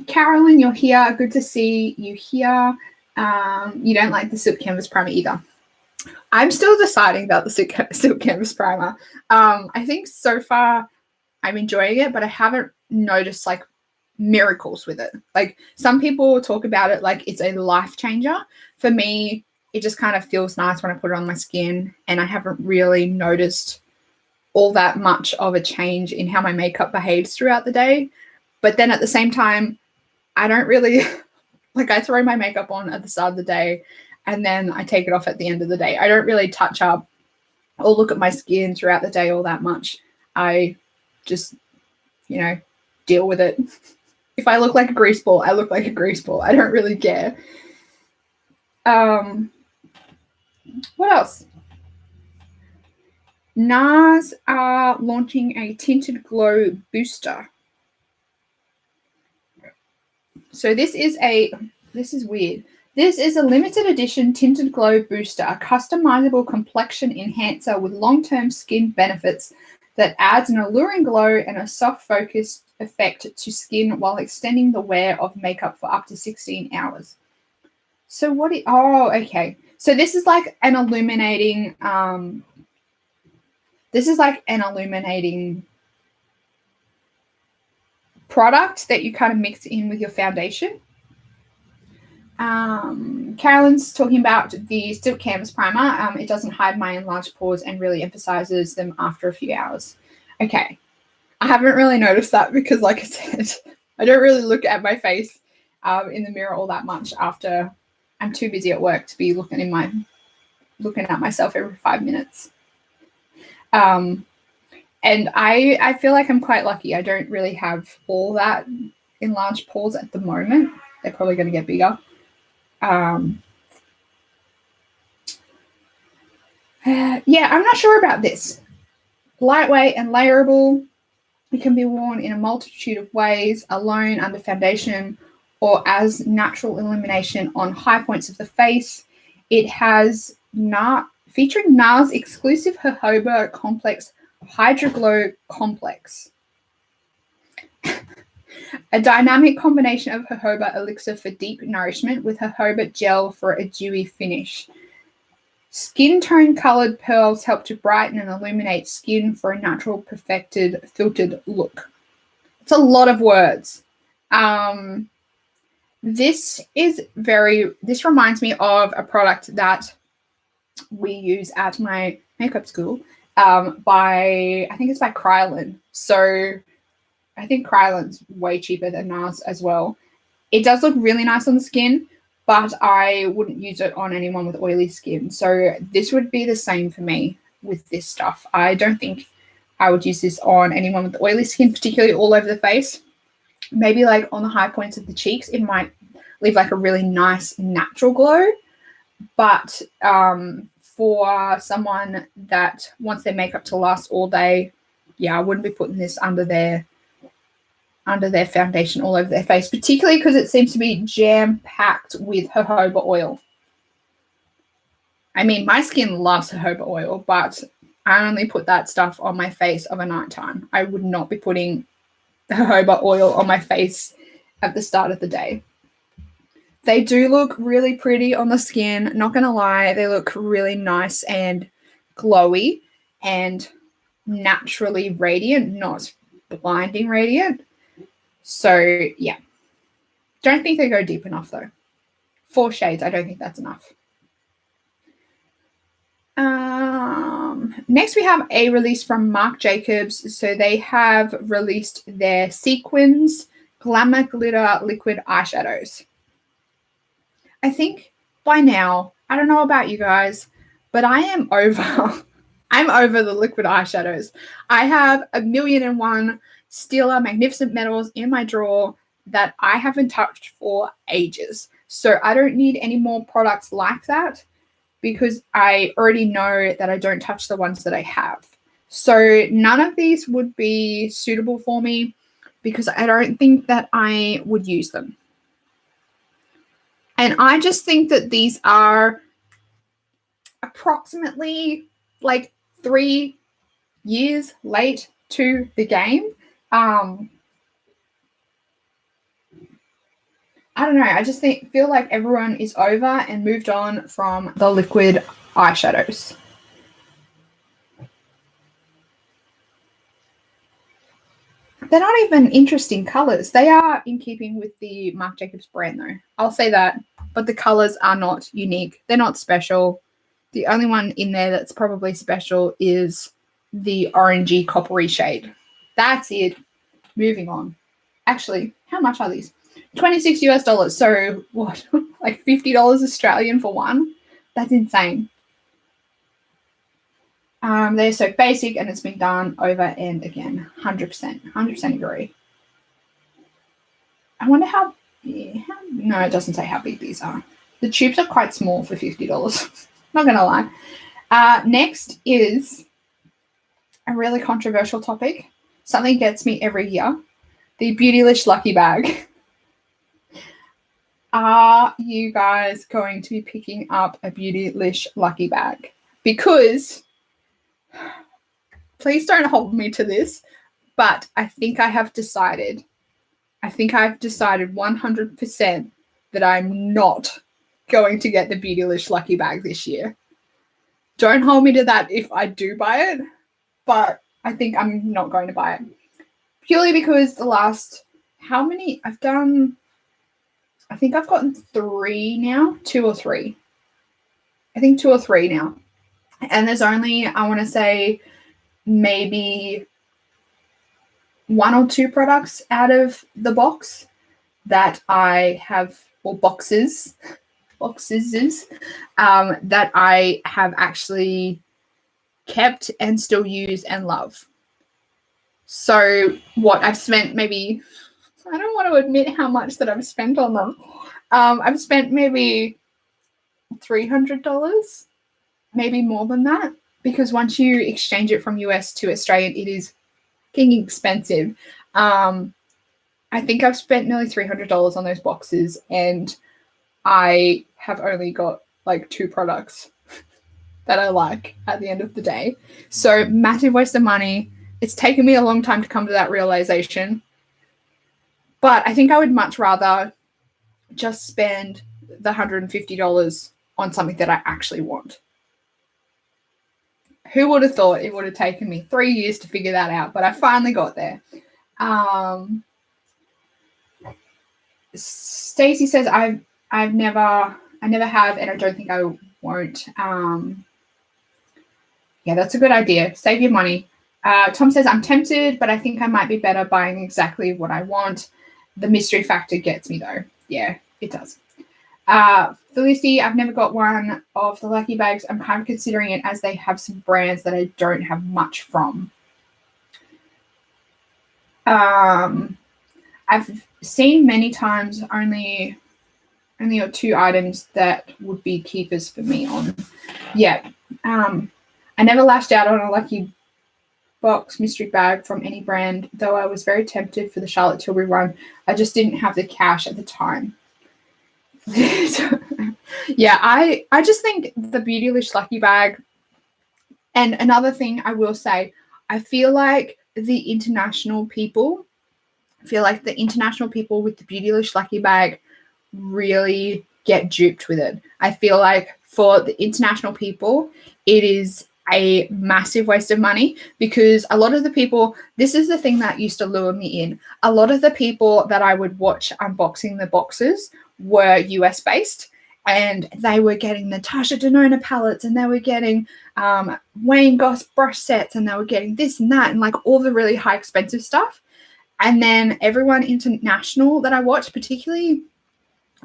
Carolyn, you're here. Good to see you here. You don't like the Silk Canvas Primer either. I'm still deciding about the Silk Canvas Primer. I think so far I'm enjoying it, but I haven't noticed like miracles with it. Like, some people talk about it like it's a life changer. For me, it just kind of feels nice when I put it on my skin, and I haven't really noticed all that much of a change in how my makeup behaves throughout the day. But then at the same time, I don't really like, I throw my makeup on at the start of the day and then I take it off at the end of the day. I don't really touch up or look at my skin throughout the day all that much. I just, deal with it. If I look like a grease ball, I look like a grease ball. I don't really care. What else? NARS are launching a tinted glow booster. So this is weird. This is a limited edition tinted glow booster, a customizable complexion enhancer with long-term skin benefits that adds an alluring glow and a soft focused effect to skin while extending the wear of makeup for up to 16 hours. So okay. So this is like an illuminating, product that you kind of mix in with your foundation. Carolyn's talking about the Silk Canvas Primer. It doesn't hide my enlarged pores and really emphasizes them after a few hours. Okay. I haven't really noticed that because, like I said, I don't really look at my face in the mirror all that much after I'm too busy at work to be looking at myself every 5 minutes. And I feel like I'm quite lucky. I don't really have all that enlarged pores at the moment. They're probably going to get bigger. Yeah, I'm not sure about this. Lightweight and layerable. It can be worn in a multitude of ways, alone, under foundation, or as natural illumination on high points of the face. It has featuring NARS exclusive jojoba complex Hydroglow Complex. A dynamic combination of jojoba elixir for deep nourishment with jojoba gel for a dewy finish. Skin tone colored pearls help to brighten and illuminate skin for a natural, perfected, filtered look. It's a lot of words. This reminds me of a product that we use at my makeup school. I think it's by Kryolan. So I think Kryolan's way cheaper than NARS as well. It does look really nice on the skin, but I wouldn't use it on anyone with oily skin. So this would be the same for me with this stuff. I don't think I would use this on anyone with oily skin, particularly all over the face. Maybe like on the high points of the cheeks, it might leave like a really nice natural glow. But for someone that wants their makeup to last all day, yeah, I wouldn't be putting this under their foundation all over their face, particularly because it seems to be jam-packed with jojoba oil. I mean, my skin loves jojoba oil, but I only put that stuff on my face of a nighttime. I would not be putting the jojoba oil on my face at the start of the day. They do look really pretty on the skin. Not going to lie, they look really nice and glowy and naturally radiant, not blinding radiant. So, yeah. Don't think they go deep enough, though. 4 shades, I don't think that's enough. Next, we have a release from Marc Jacobs. So they have released their Sequins Glamour Glitter Liquid Eyeshadows. I think by now, I don't know about you guys, but I am over. I'm over the liquid eyeshadows. I have 1,000,001 Stila Magnificent Metals in my drawer that I haven't touched for ages. So I don't need any more products like that because I already know that I don't touch the ones that I have. So none of these would be suitable for me because I don't think that I would use them. And I just think that these are approximately like 3 years late to the game. I don't know. I just feel like everyone is over and moved on from the liquid eyeshadows. They're not even interesting colors. They are in keeping with the Marc Jacobs brand, though. I'll say that. But the colors are not unique. They're not special. The only one in there that's probably special is the orangey coppery shade. That's it. Moving on. Actually, how much are these? $26 US. So what? Like $50 Australian for one? That's insane. They're so basic and it's been done over and again. 100% agree. I wonder how no, it doesn't say how big these are. The tubes are quite small for $50. Not gonna lie. Next is a really controversial topic. Something gets me every year. The Beautylish Lucky Bag. Are you guys going to be picking up a Beautylish Lucky Bag? Because, please don't hold me to this, but I think I've decided 100% that I'm not going to get the Beautylish Lucky Bag this year. Don't hold me to that if I do buy it, but I think I'm not going to buy it. Purely because the last, how many I've done, I think I've gotten 3 now, 2 or 3. I think 2 or 3 now. And there's only, I want to say, maybe 1 or 2 products out of the box that I have, or boxes, that I have actually kept and still use and love. So what I've spent maybe, I don't want to admit how much that I've spent on them. I've spent maybe $300, maybe more than that, because once you exchange it from US to Australian, it is fucking expensive. I think I've spent nearly $300 on those boxes, and I have only got like 2 products that I like at the end of the day. So massive waste of money. It's taken me a long time to come to that realization. But I think I would much rather just spend the $150 on something that I actually want. Who would have thought it would have taken me 3 years to figure that out? But I finally got there. Stacey says I never have, and I don't think I won't. Yeah, that's a good idea. Save your money. Tom says I'm tempted, but I think I might be better buying exactly what I want. The mystery factor gets me though. Yeah, it does. Felicity, I've never got one of the Lucky Bags. I'm kind of considering it as they have some brands that I don't have much from. I've seen many times only 2 items that would be keepers for me on. Yeah. I never lashed out on a Lucky Box mystery bag from any brand, though I was very tempted for the Charlotte Tilbury one. I just didn't have the cash at the time. Yeah, I just think the Beautylish Lucky Bag And another thing I will say, I feel like the international people with the Beautylish Lucky Bag really get duped with it. I feel like for the international people, it is a massive waste of money because a lot of the people, this is the thing that used to lure me in. A lot of the people that I would watch unboxing the boxes were US based, and they were getting Natasha Denona palettes, and they were getting Wayne Goss brush sets, and they were getting this and that, and like all the really high expensive stuff. And then everyone international that I watched, particularly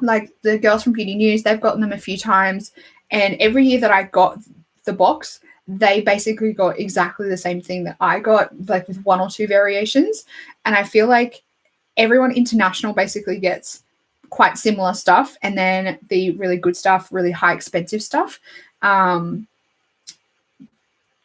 like the girls from Beauty News, they've gotten them a few times. And every year that I got the box, they basically got exactly the same thing that I got, like with one or two variations. And I feel like everyone international basically gets quite similar stuff. And then the really good stuff, really high expensive stuff,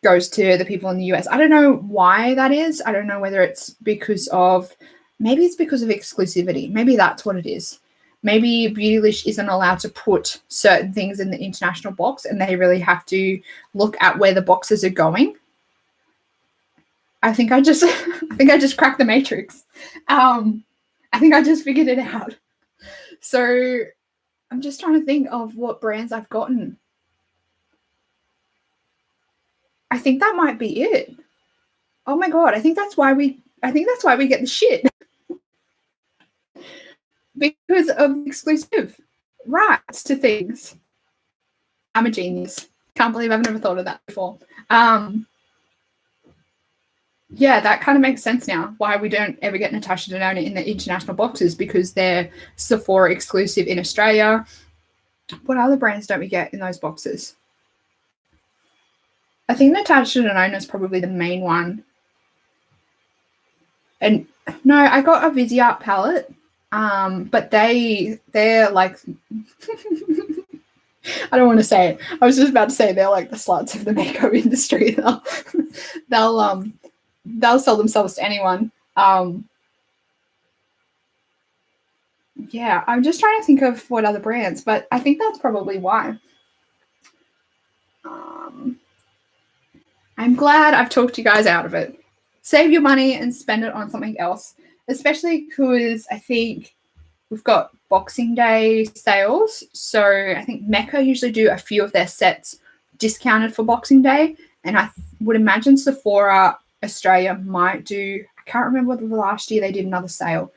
goes to the people in the US. I don't know why that is. I don't know whether it's because of, maybe it's because of exclusivity. Maybe that's what it is. Maybe Beautylish isn't allowed to put certain things in the international box, and they really have to look at where the boxes are going. I think I just cracked the matrix. I think I just figured it out. So I'm just trying to think of what brands I've gotten. I think that might be it. Oh my God, I think that's why we get the shit. Because of exclusive rights to things. I'm a genius. Can't believe I've never thought of that before. Yeah, that kind of makes sense now, why we don't ever get Natasha Denona in the international boxes, because they're Sephora exclusive in Australia. What other brands don't we get in those boxes? I think Natasha Denona is probably the main one. And no, I got a Viseart palette, but they're like I don't want to say it. I was just about to say they're like the sluts of the makeup industry. They'll sell themselves to anyone. Yeah, I'm just trying to think of what other brands, but I think that's probably why. I'm glad I've talked you guys out of it. Save your money and spend it on something else, especially because I think we've got Boxing Day sales. So I think Mecca usually do a few of their sets discounted for Boxing Day. And I would imagine Sephora Australia might do, I can't remember whether last year they did another sale.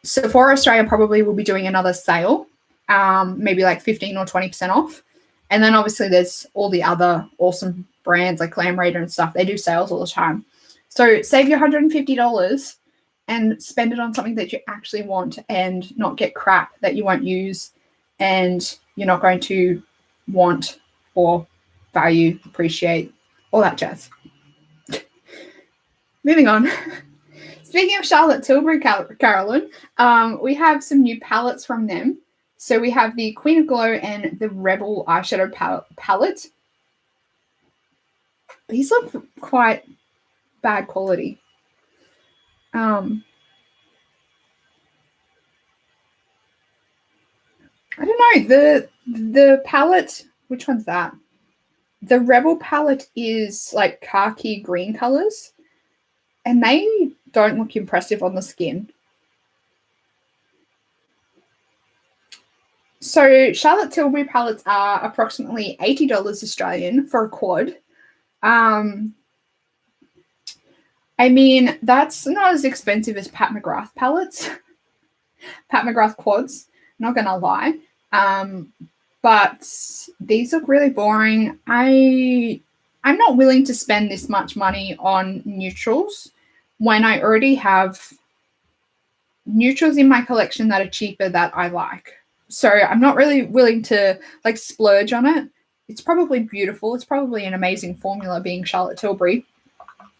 Sephora Australia probably will be doing another sale, maybe like 15 or 20% off. And then obviously there's all the other awesome brands like Glam Raider and stuff. They do sales all the time. So save your $150 and spend it on something that you actually want, and not get crap that you won't use and you're not going to want or value, appreciate, all that jazz. Moving on. Speaking of Charlotte Tilbury, Carolyn, we have some new palettes from them. So we have the Queen of Glow and the Rebel eyeshadow palette. These look quite bad quality. I don't know, the palette, which one's that? The Rebel palette is like khaki green colors, and they don't look impressive on the skin. So Charlotte Tilbury palettes are approximately $80 Australian for a quad. I mean, that's not as expensive as Pat McGrath palettes. Pat McGrath quads, not gonna lie. But these look really boring. I'm not willing to spend this much money on neutrals when I already have neutrals in my collection that are cheaper that I like. So I'm not really willing to like splurge on it. It's probably beautiful. It's probably an amazing formula being Charlotte Tilbury,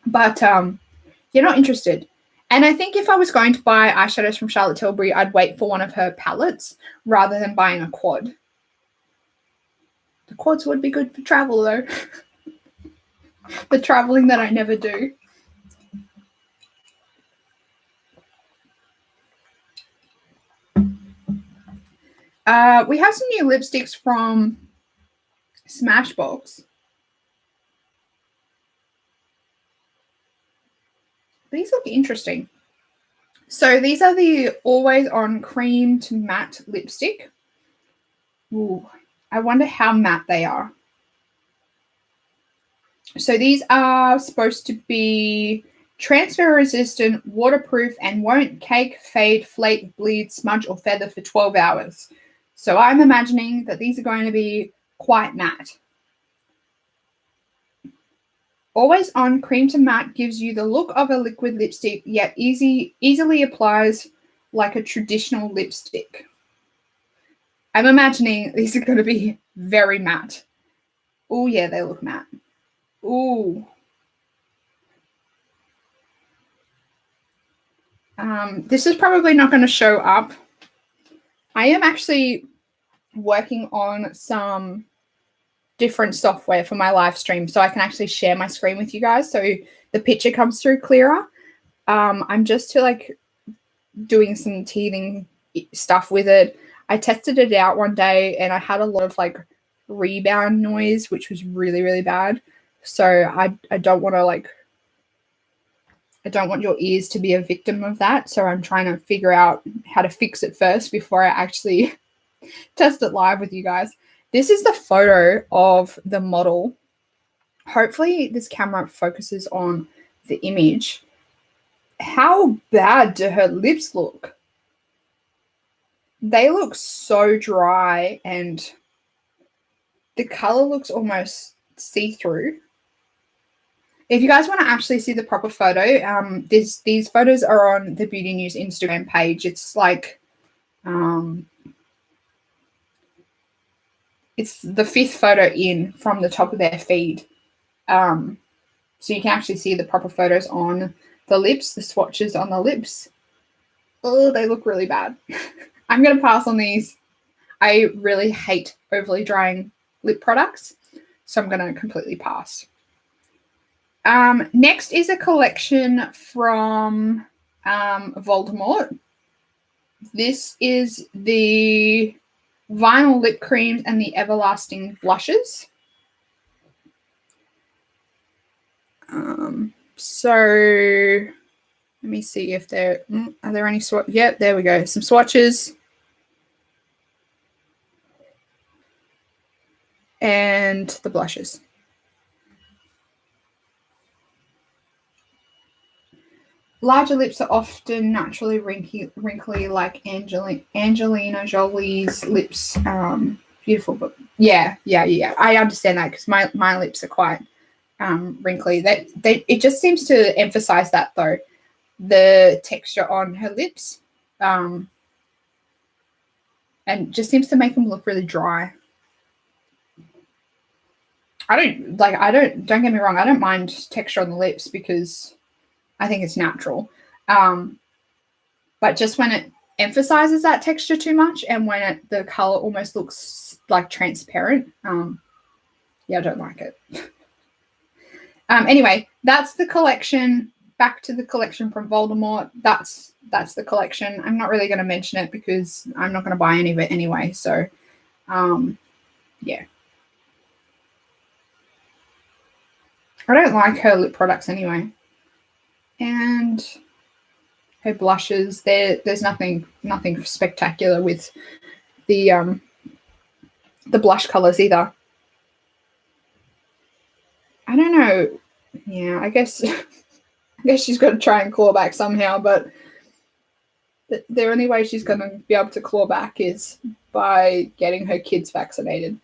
but you're not interested. And I think if I was going to buy eyeshadows from Charlotte Tilbury, I'd wait for one of her palettes rather than buying a quad. The quads would be good for travel though. The traveling that I never do. We have some new lipsticks from Smashbox. These look interesting. So these are the Always On Cream to Matte Lipstick. Ooh, I wonder how matte they are. So these are supposed to be transfer resistant, waterproof, and won't cake, fade, flake, bleed, smudge, or feather for 12 hours. So I'm imagining that these are going to be quite matte. Always On Cream to Matte gives you the look of a liquid lipstick, yet easily applies like a traditional lipstick. I'm imagining these are going to be very matte. Oh yeah, they look matte. Ooh. This is probably not going to show up. I am actually working on some different software for my live stream so I can actually share my screen with you guys so the picture comes through clearer. I'm just doing some teething stuff with it. I tested it out one day and I had a lot of like rebound noise, which was really, really bad. So I don't want to I don't want your ears to be a victim of that. So I'm trying to figure out how to fix it first before I actually test it live with you guys. This is the photo of the model. Hopefully this camera focuses on the image. How bad do her lips look? They look so dry and the color looks almost see-through. If you guys want to actually see the proper photo, these photos are on the Beauty News Instagram page. It's like, it's the 5th photo in from the top of their feed. So you can actually see the proper photos on the lips, the swatches on the lips. Oh, they look really bad. I'm going to pass on these. I really hate overly drying lip products, so I'm going to completely pass. Next is a collection from Voldemort. This is the Vinyl Lip Creams and the Everlasting Blushes. So let me see if are there any swatches? Yep, there we go. Some swatches. And the blushes. Larger lips are often naturally wrinkly like Angelina Jolie's lips. Beautiful, but yeah. I understand that because my lips are quite wrinkly. It just seems to emphasize that though, the texture on her lips, and just seems to make them look really dry. Don't get me wrong, I don't mind texture on the lips because I think it's natural. But just when it emphasizes that texture too much and when the color almost looks like transparent, yeah, I don't like it. Anyway, that's the collection. Back to the collection from Voldemort. That's the collection. I'm not really going to mention it because I'm not going to buy any of it anyway. So, yeah. I don't like her lip products anyway. And her blushes, there's nothing spectacular with the blush colors either. I don't know. Yeah, I guess she's got to try and claw back somehow, but the only way she's going to be able to claw back is by getting her kids vaccinated.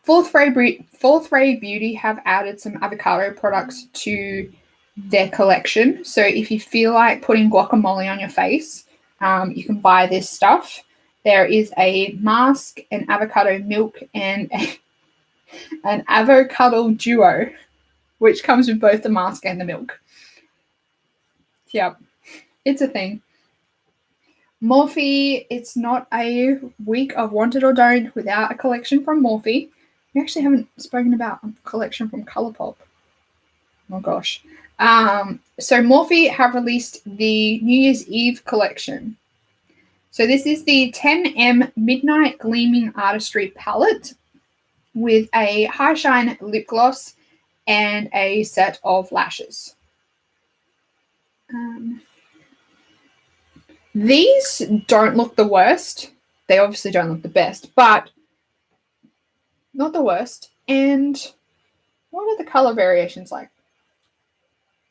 Fourth Ray Beauty have added some avocado products to their collection. So if you feel like putting guacamole on your face, you can buy this stuff. There is a mask, an avocado milk, and an avocado duo, which comes with both the mask and the milk. Yep, it's a thing. Morphe, it's not a week of Want It or Don't without a collection from Morphe. We actually haven't spoken about a collection from Colourpop. Oh gosh. So Morphe have released the New Year's Eve collection. So this is the 10M Midnight Gleaming Artistry palette with a high shine lip gloss and a set of lashes. These don't look the worst. They obviously don't look the best, but not the worst. And what are the color variations like?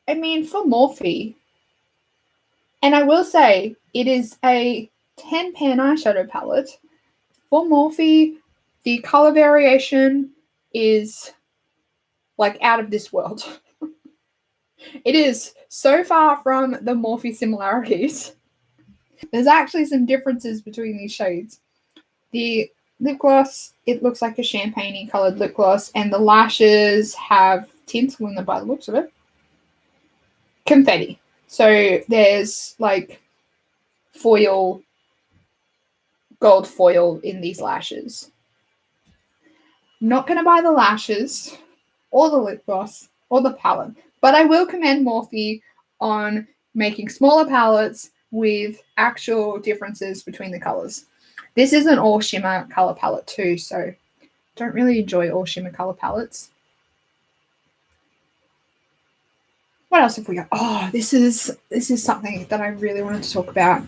I mean, for Morphe, and I will say it is a 10-pan eyeshadow palette. For Morphe, the color variation is like out of this world. It is so far from the Morphe similarities. There's actually some differences between these shades. The lip gloss, it looks like a champagne colored lip gloss, and the lashes have tinsel in them by the looks of it. Confetti. So there's like foil, gold foil in these lashes. Not going to buy the lashes or the lip gloss or the palette, but I will commend Morphe on making smaller palettes with actual differences between the colors. This is an all shimmer color palette too, so don't really enjoy all shimmer color palettes. What else have we got? Oh, this is something that I really wanted to talk about.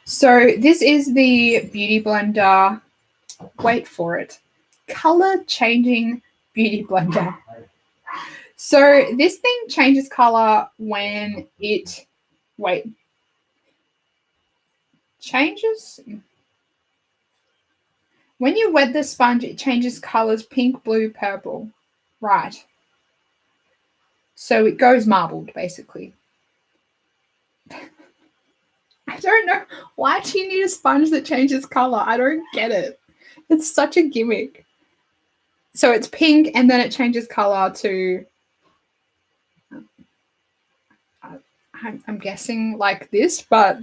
So this is the Beauty Blender, wait for it, color changing Beauty Blender. So this thing changes color when it, changes. When you wet the sponge, it changes colors pink, blue, purple. Right. So it goes marbled, basically. I don't know. Why do you need a sponge that changes color? I don't get it. It's such a gimmick. So it's pink and then it changes color to, I'm guessing like this, but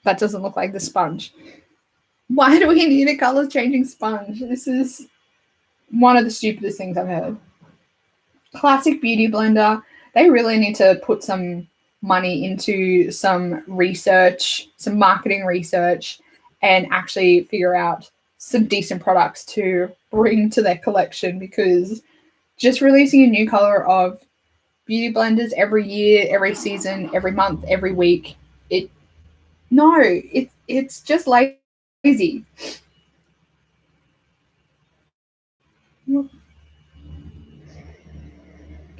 that doesn't look like the sponge. Why do we need a color changing sponge? This is one of the stupidest things I've heard. Classic Beauty Blender. They really need to put some money into some research, some marketing research, and actually figure out some decent products to bring to their collection, because just releasing a new color of Beauty Blenders every year, every season, every month, every week, it's just lazy. Can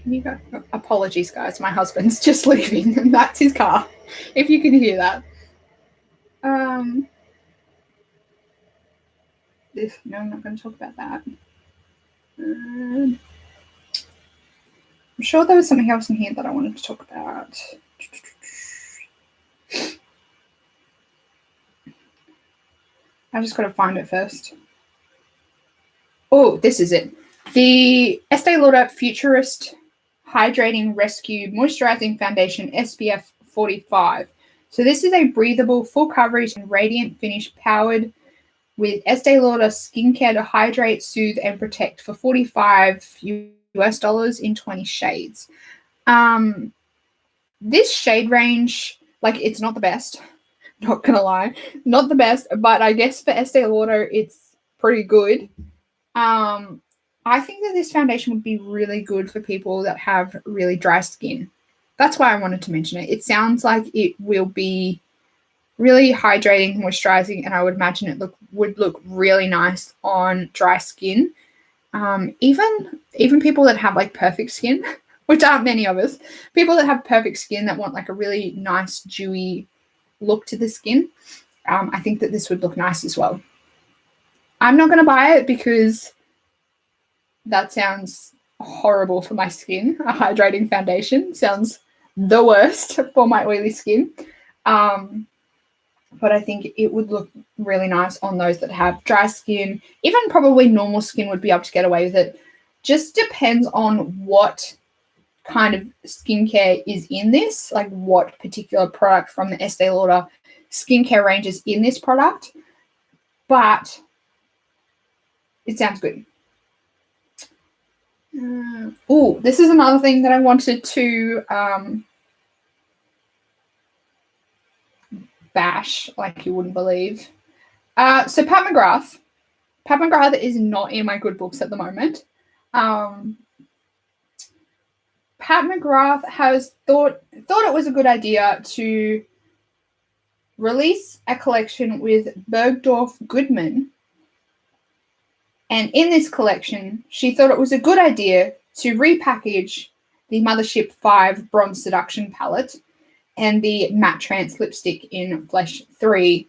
you go? Apologies, guys. My husband's just leaving, and that's his car. If you can hear that. No, I'm not going to talk about that. I'm sure there was something else in here that I wanted to talk about. I just got to find it first. Oh, this is it. The Estee Lauder Futurist Hydrating Rescue Moisturizing Foundation SPF 45. So this is a breathable, full coverage and radiant finish powered with Estee Lauder skincare to hydrate, soothe, and protect for $45 in 20 shades. This shade range, like, it's not the best. Not gonna lie, not the best, but I guess for Estee Lauder, it's pretty good. I think that this foundation would be really good for people that have really dry skin. That's why I wanted to mention it. It sounds like it will be really hydrating, moisturizing, and I would imagine it would look really nice on dry skin. Even people that have like perfect skin, which aren't many of us, people that have perfect skin that want like a really nice dewy look to the skin, I think that this would look nice as well. I'm not going to buy it because that sounds horrible for my skin. A hydrating foundation sounds the worst for my oily skin. But I think it would look really nice on those that have dry skin. Even probably normal skin would be able to get away with it. Just depends on what kind of skincare is in this, like what particular product from the Estee Lauder skincare range is in this product. But it sounds good. This is another thing that I wanted to bash, like you wouldn't believe. So Pat McGrath is not in my good books at the moment. Pat McGrath has thought it was a good idea to release a collection with Bergdorf Goodman. And in this collection, she thought it was a good idea to repackage the Mothership 5 Bronze Seduction palette and the Matte Trance lipstick in Flesh 3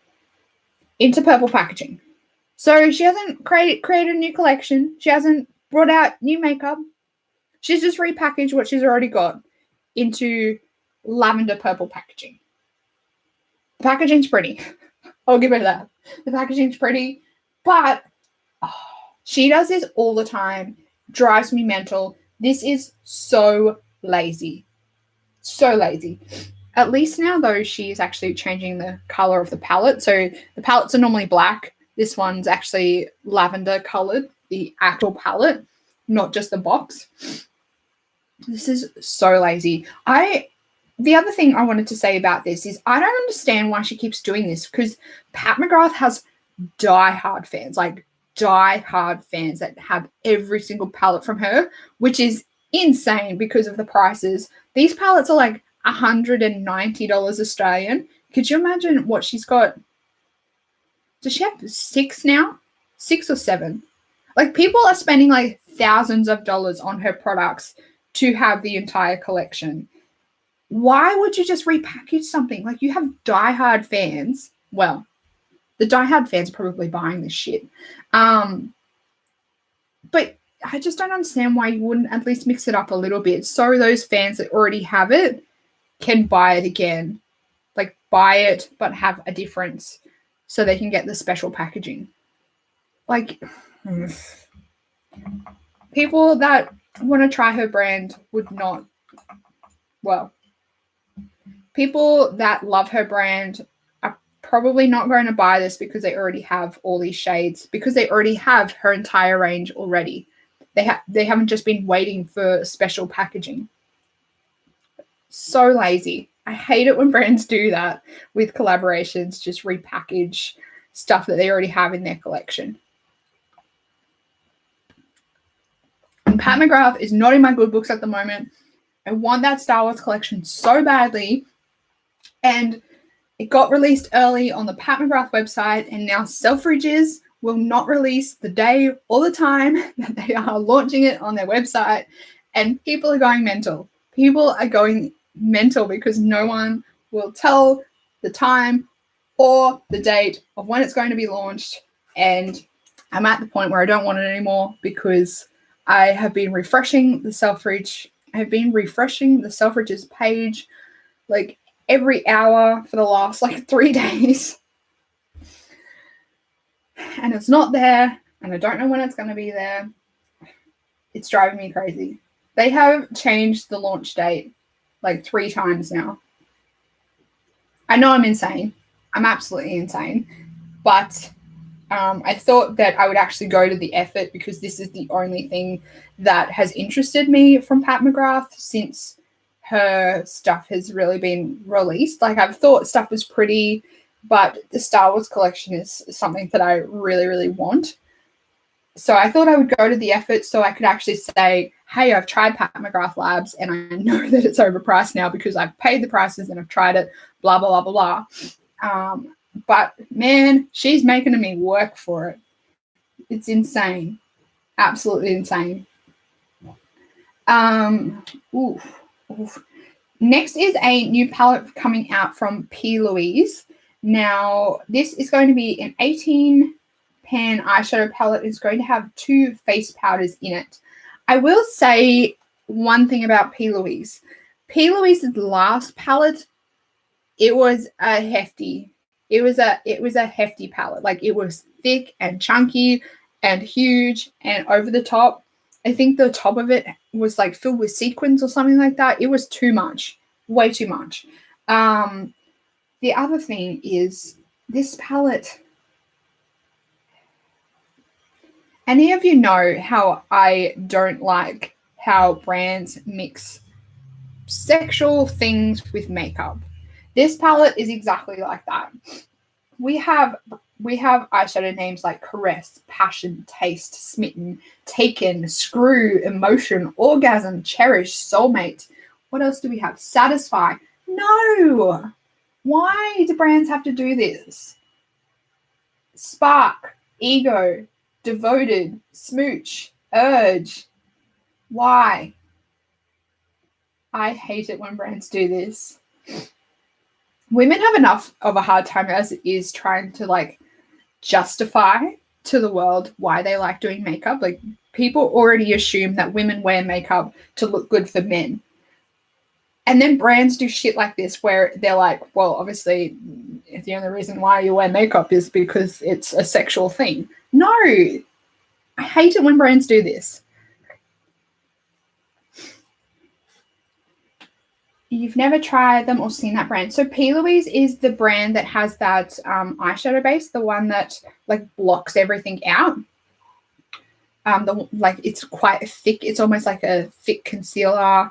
into purple packaging. So she hasn't created a new collection. She hasn't brought out new makeup. She's just repackaged what she's already got into lavender purple packaging. The packaging's pretty. I'll give her that. The packaging's pretty, but she does this all the time. Drives me mental. This is so lazy. So lazy. At least now, though, she's actually changing the color of the palette. So the palettes are normally black. This one's actually lavender colored, the actual palette, not just the box. This is so lazy. The other thing I wanted to say about this is I don't understand why she keeps doing this, because Pat McGrath has die-hard fans, like die-hard fans that have every single palette from her, which is insane because of the prices. These palettes are like $190 Australian. Could you imagine what she's got? Does she have 6 now? 6 or 7? Like, people are spending like thousands of dollars on her products to have the entire collection. Why would you just repackage something? Like, you have diehard fans. Well, the diehard fans are probably buying this shit. But I just don't understand why you wouldn't at least mix it up a little bit so those fans that already have it can buy it again. Like, buy it but have a difference so they can get the special packaging. Like, people that want to try her brand would not, well, people that love her brand are probably not going to buy this because they already have all these shades, because they already have her entire range already. They haven't just been waiting for special packaging. So lazy. I hate it when brands do that with collaborations, just repackage stuff that they already have in their collection. And Pat McGrath is not in my good books at the moment. I want that Star Wars collection so badly. And it got released early on the Pat McGrath website, and now Selfridges will not release the day or the time that they are launching it on their website. And people are going mental. People are going mental because no one will tell the time or the date of when it's going to be launched. And I'm at the point where I don't want it anymore because I have been refreshing the Selfridges page like every hour for the last like 3 days. And it's not there, and I don't know when it's going to be there. It's driving me crazy. They have changed the launch date like 3 times now. I know I'm insane. I'm absolutely insane. But I thought that I would actually go to the effort because this is the only thing that has interested me from Pat McGrath since her stuff has really been released. Like, I've thought stuff was pretty, but the Star Wars collection is something that I really, really want. So I thought I would go to the effort so I could actually say, hey, I've tried Pat McGrath Labs and I know that it's overpriced now because I've paid the prices and I've tried it, blah, blah, blah, blah, blah. But, man, she's making me work for it. It's insane. Absolutely insane. Next is a new palette coming out from P. Louise. Now, this is going to be an 18-pan eyeshadow palette. It's going to have 2 face powders in it. I will say one thing about P. Louise. P. Louise's last palette, it was a hefty. It was a hefty palette. Like, it was thick and chunky and huge and over the top. I think the top of it was like filled with sequins or something like that. It was too much, way too much. The other thing is this palette. Any of you know how I don't like how brands mix sexual things with makeup. This palette is exactly like that. we have eyeshadow names like Caress, Passion, Taste, Smitten, Taken, Screw, Emotion, Orgasm, Cherish, Soulmate. What else do we have? Satisfy. No. Why do brands have to do this? Spark, Ego, Devoted, Smooch, Urge. Why? I hate it when brands do this. Women have enough of a hard time as it is trying to like justify to the world why they like doing makeup. Like people already assume that women wear makeup to look good for men. And then brands do shit like this where they're like, well, obviously the only reason why you wear makeup is because it's a sexual thing. No, I hate it when brands do this. You've never tried them or seen that brand. So P. Louise is the brand that has that eyeshadow base, the one that like blocks everything out. Like it's quite thick. It's almost like a thick concealer.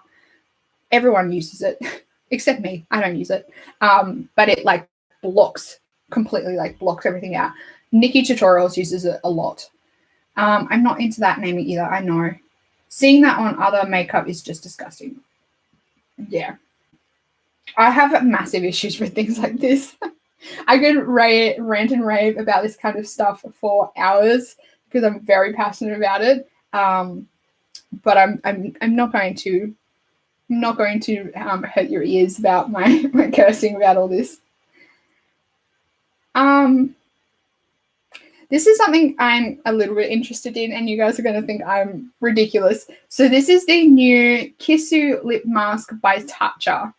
Everyone uses it, except me. I don't use it. But it like completely blocks everything out. Nikki Tutorials uses it a lot. I'm not into that naming either. I know. Seeing that on other makeup is just disgusting. Yeah. I have massive issues with things like this. I could rant and rave about this kind of stuff for hours because I'm very passionate about it. But I'm not going to hurt your ears about my cursing about all this. This is something I'm a little bit interested in, and you guys are going to think I'm ridiculous. So this is the new Kissu lip mask by Tatcha.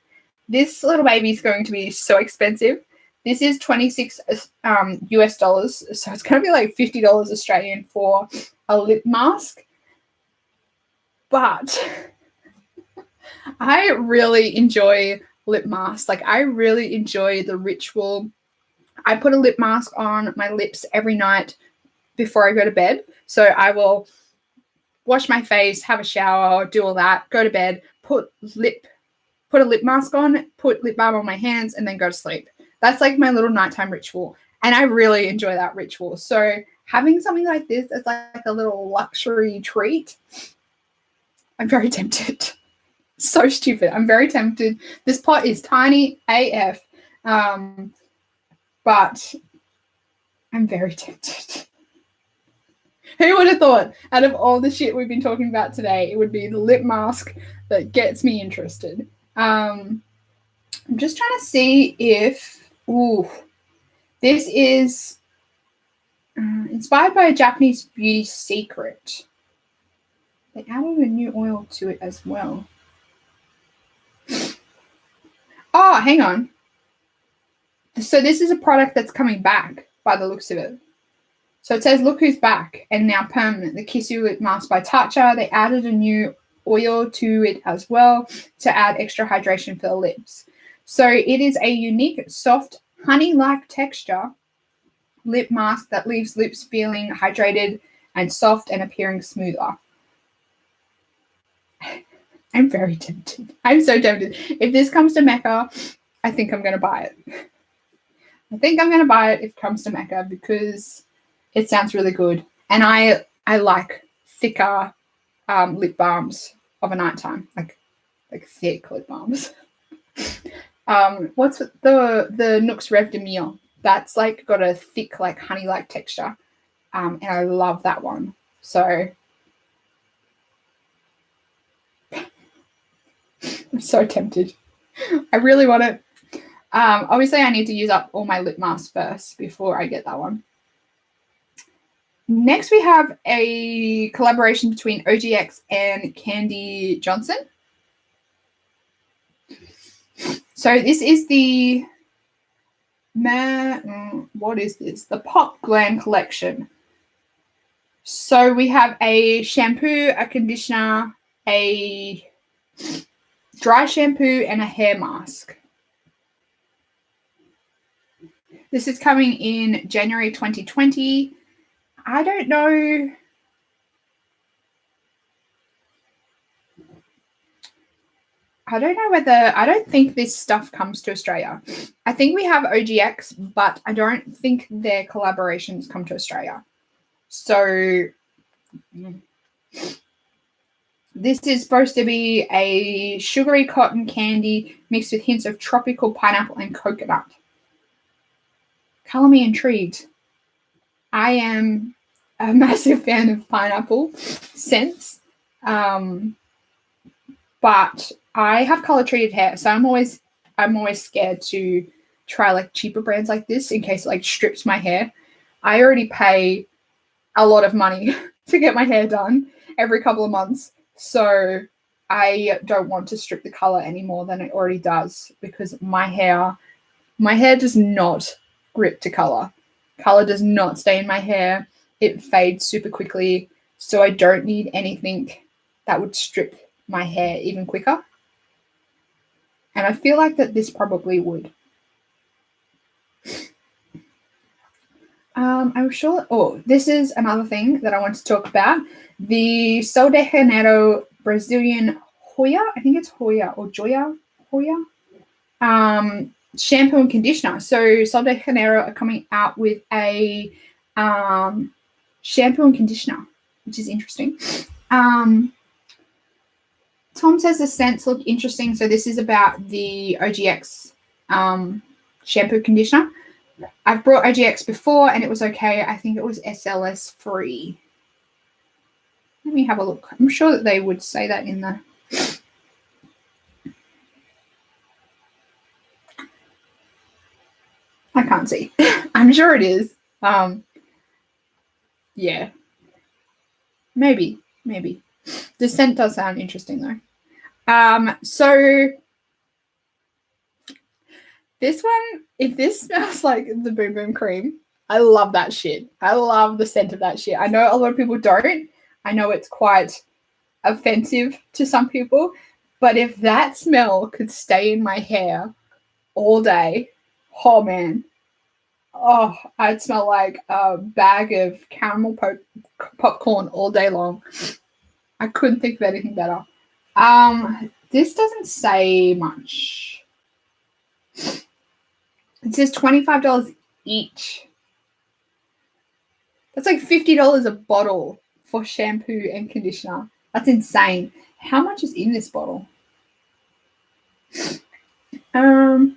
This little baby is going to be so expensive. This is 26 US dollars, so it's going to be like $50 Australian for a lip mask. But I really enjoy lip masks. Like I really enjoy the ritual. I put a lip mask on my lips every night before I go to bed. So I will wash my face, have a shower, do all that, go to bed, put a lip mask on, put lip balm on my hands, and then go to sleep. That's like my little nighttime ritual. And I really enjoy that ritual. So having something like this as like a little luxury treat, I'm very tempted. So stupid. I'm very tempted. This pot is tiny AF. But I'm very tempted. Who would have thought out of all the shit we've been talking about today, it would be the lip mask that gets me interested. I'm just trying to see if, this is inspired by a Japanese beauty secret. They added a new oil to it as well. Oh, hang on. So this is a product that's coming back by the looks of it. So it says, look who's back and now permanent. The Kissu Lip Mask by Tatcha. They added a new oil to it as well to add extra hydration for the lips. So it is a unique, soft, honey-like texture lip mask that leaves lips feeling hydrated and soft and appearing smoother. I'm very tempted. I'm so tempted. If this comes to Mecca, I think I'm going to buy it. I think I'm going to buy it if it comes to Mecca because it sounds really good. And I like thicker lip balms of a nighttime, like thick lip balms. What's the Nuxe Rev de Miel? That's like got a thick, like honey-like texture. And I love that one. So I'm so tempted. I really want it. Obviously, I need to use up all my lip masks first before I get that one. Next, we have a collaboration between OGX and Candy Johnson. So this is the, what is this? The Pop Glam Collection. So we have a shampoo, a conditioner, a dry shampoo, and a hair mask. This is coming in January 2020. I don't know. I don't know whether, I don't think this stuff comes to Australia. I think we have OGX, but I don't think their collaborations come to Australia. So this is supposed to be a sugary cotton candy mixed with hints of tropical pineapple and coconut. Color me intrigued. I am a massive fan of pineapple scents, but I have color treated hair, so I'm always scared to try like cheaper brands like this in case it like strips my hair. I already pay a lot of money to get my hair done every couple of months, so I don't want to strip the color any more than it already does, because my hair does not grip to color. Color does not stay in my hair. It fades super quickly, so I don't need anything that would strip my hair even quicker. And I feel like that this probably would. I'm sure. Oh, this is another thing that I want to talk about. The Sol de Janeiro Brazilian Hoya. I think it's Hoya or Joya. Hoya. Shampoo and conditioner. So Sol de Janeiro are coming out with a shampoo and conditioner, which is interesting. Tom says the scents look interesting. So this is about the OGX shampoo conditioner. I've brought OGX before and it was okay. I think it was SLS free. Let me have a look. I'm sure that they would say that in the... I can't see. I'm sure it is. Yeah. Maybe. The scent does sound interesting though. So this one, if this smells like the Boom Boom Cream, I love that shit. I love the scent of that shit. I know a lot of people don't. I know it's quite offensive to some people, but if that smell could stay in my hair all day, oh man, oh, I'd smell like a bag of caramel popcorn all day long. I couldn't think of anything better. This doesn't say much. It says $25 each. That's like $50 a bottle for shampoo and conditioner. That's insane. How much is in this bottle? I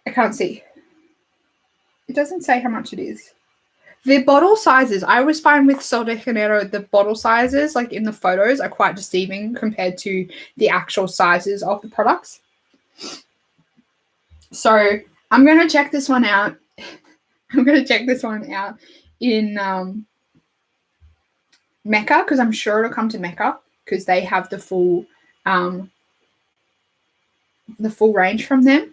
can't see. It doesn't say how much it is. The bottle sizes, I always find with Sol de Janeiro, the bottle sizes, like in the photos, are quite deceiving compared to the actual sizes of the products. So I'm going to check this one out. I'm going to check this one out in Mecca, because I'm sure it'll come to Mecca because they have the full range from them.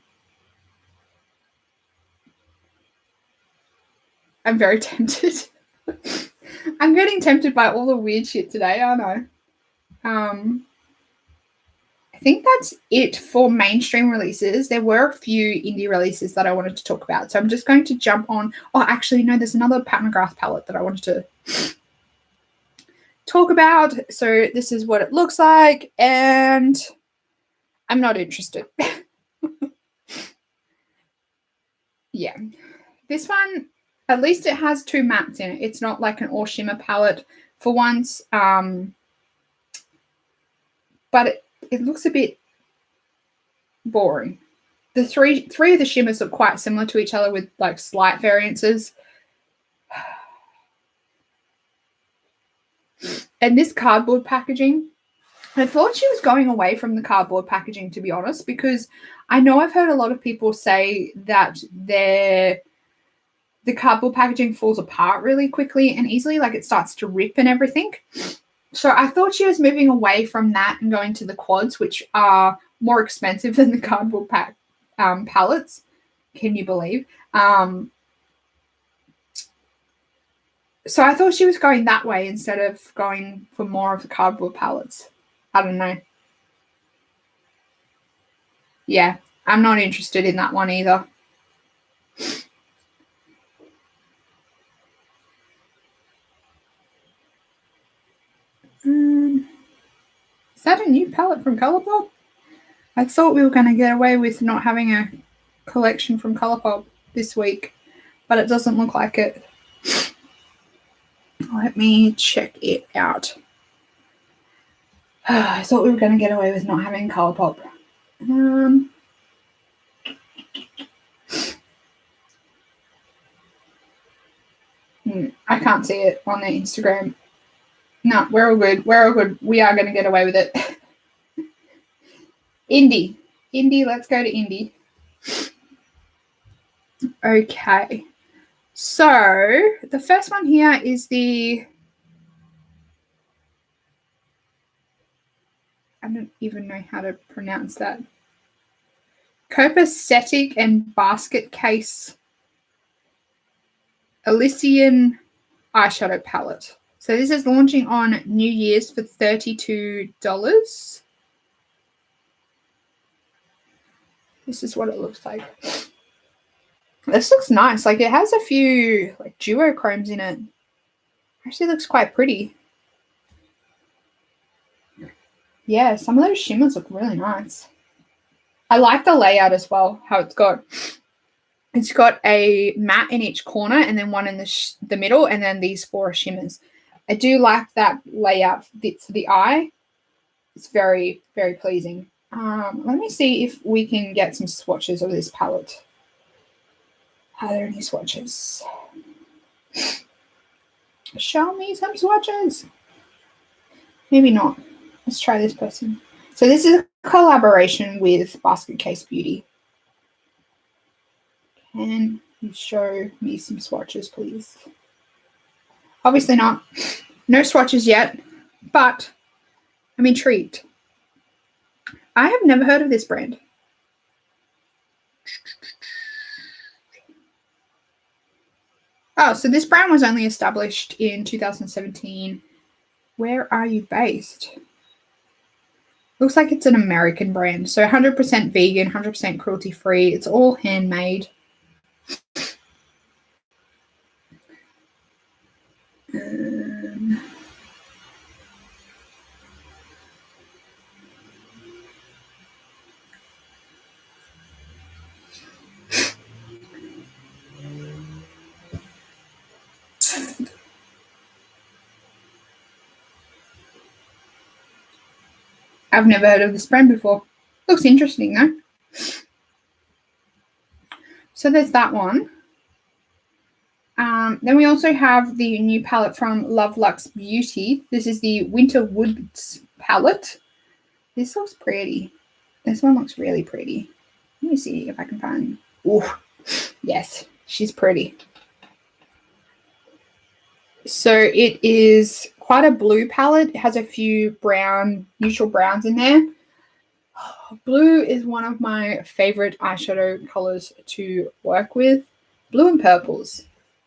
I'm very tempted. I'm getting tempted by all the weird shit today, aren't I? I think that's it for mainstream releases. There were a few indie releases that I wanted to talk about. So I'm just going to jump on. Oh, actually, no, there's another Pat McGrath palette that I wanted to talk about. So this is what it looks like. And I'm not interested. Yeah. This one, at least it has two mattes in it. It's not like an all shimmer palette for once. But it looks a bit boring. The three of the shimmers look quite similar to each other with like slight variances. And this cardboard packaging, I thought she was going away from the cardboard packaging, to be honest, because I know I've heard a lot of people say that the cardboard packaging falls apart really quickly and easily, like it starts to rip and everything. So I thought she was moving away from that and going to the quads, which are more expensive than the cardboard palettes. Can you believe? So I thought she was going that way instead of going for more of the cardboard palettes. I don't know. Yeah, I'm not interested in that one either. that a new palette from Colourpop? I thought we were going to get away with not having a collection from Colourpop this week, but it doesn't look like it. Let me check it out. I thought we were going to get away with not having Colourpop. I can't see it on their Instagram. No, we're all good. We're all good. We are going to get away with it. Indie. Let's go to Indie. Okay. So the first one here is I don't even know how to pronounce that. Copacetic and Basket Case Elysian eyeshadow palette. So this is launching on New Year's for $32. This is what it looks like. This looks nice. Like, it has a few like duochromes in it. Actually looks quite pretty. Yeah, some of those shimmers look really nice. I like the layout as well, how it's got a matte in each corner and then one in the middle, and then these 4 shimmers. I do like that layout fits the eye. It's very, very pleasing. Let me see if we can get some swatches of this palette. Are there any swatches? Show me some swatches. Maybe not. Let's try this person. So this is a collaboration with Basket Case Beauty. Can you show me some swatches, please? Obviously not. No swatches yet, but I'm intrigued. I have never heard of this brand. Oh, so this brand was only established in 2017. Where are you based? Looks like it's an American brand. So 100% vegan, 100% cruelty-free. It's all handmade. I've never heard of this brand before. Looks interesting though. So there's that one. Then we also have the new palette from Love Luxe Beauty. This is the Winter Woods palette. This looks pretty. This one looks really pretty. Let me see if I can find. Oh, yes, she's pretty. So it is quite a blue palette. It has a few neutral browns in there. Blue is one of my favorite eyeshadow colors to work with. Blue and purples.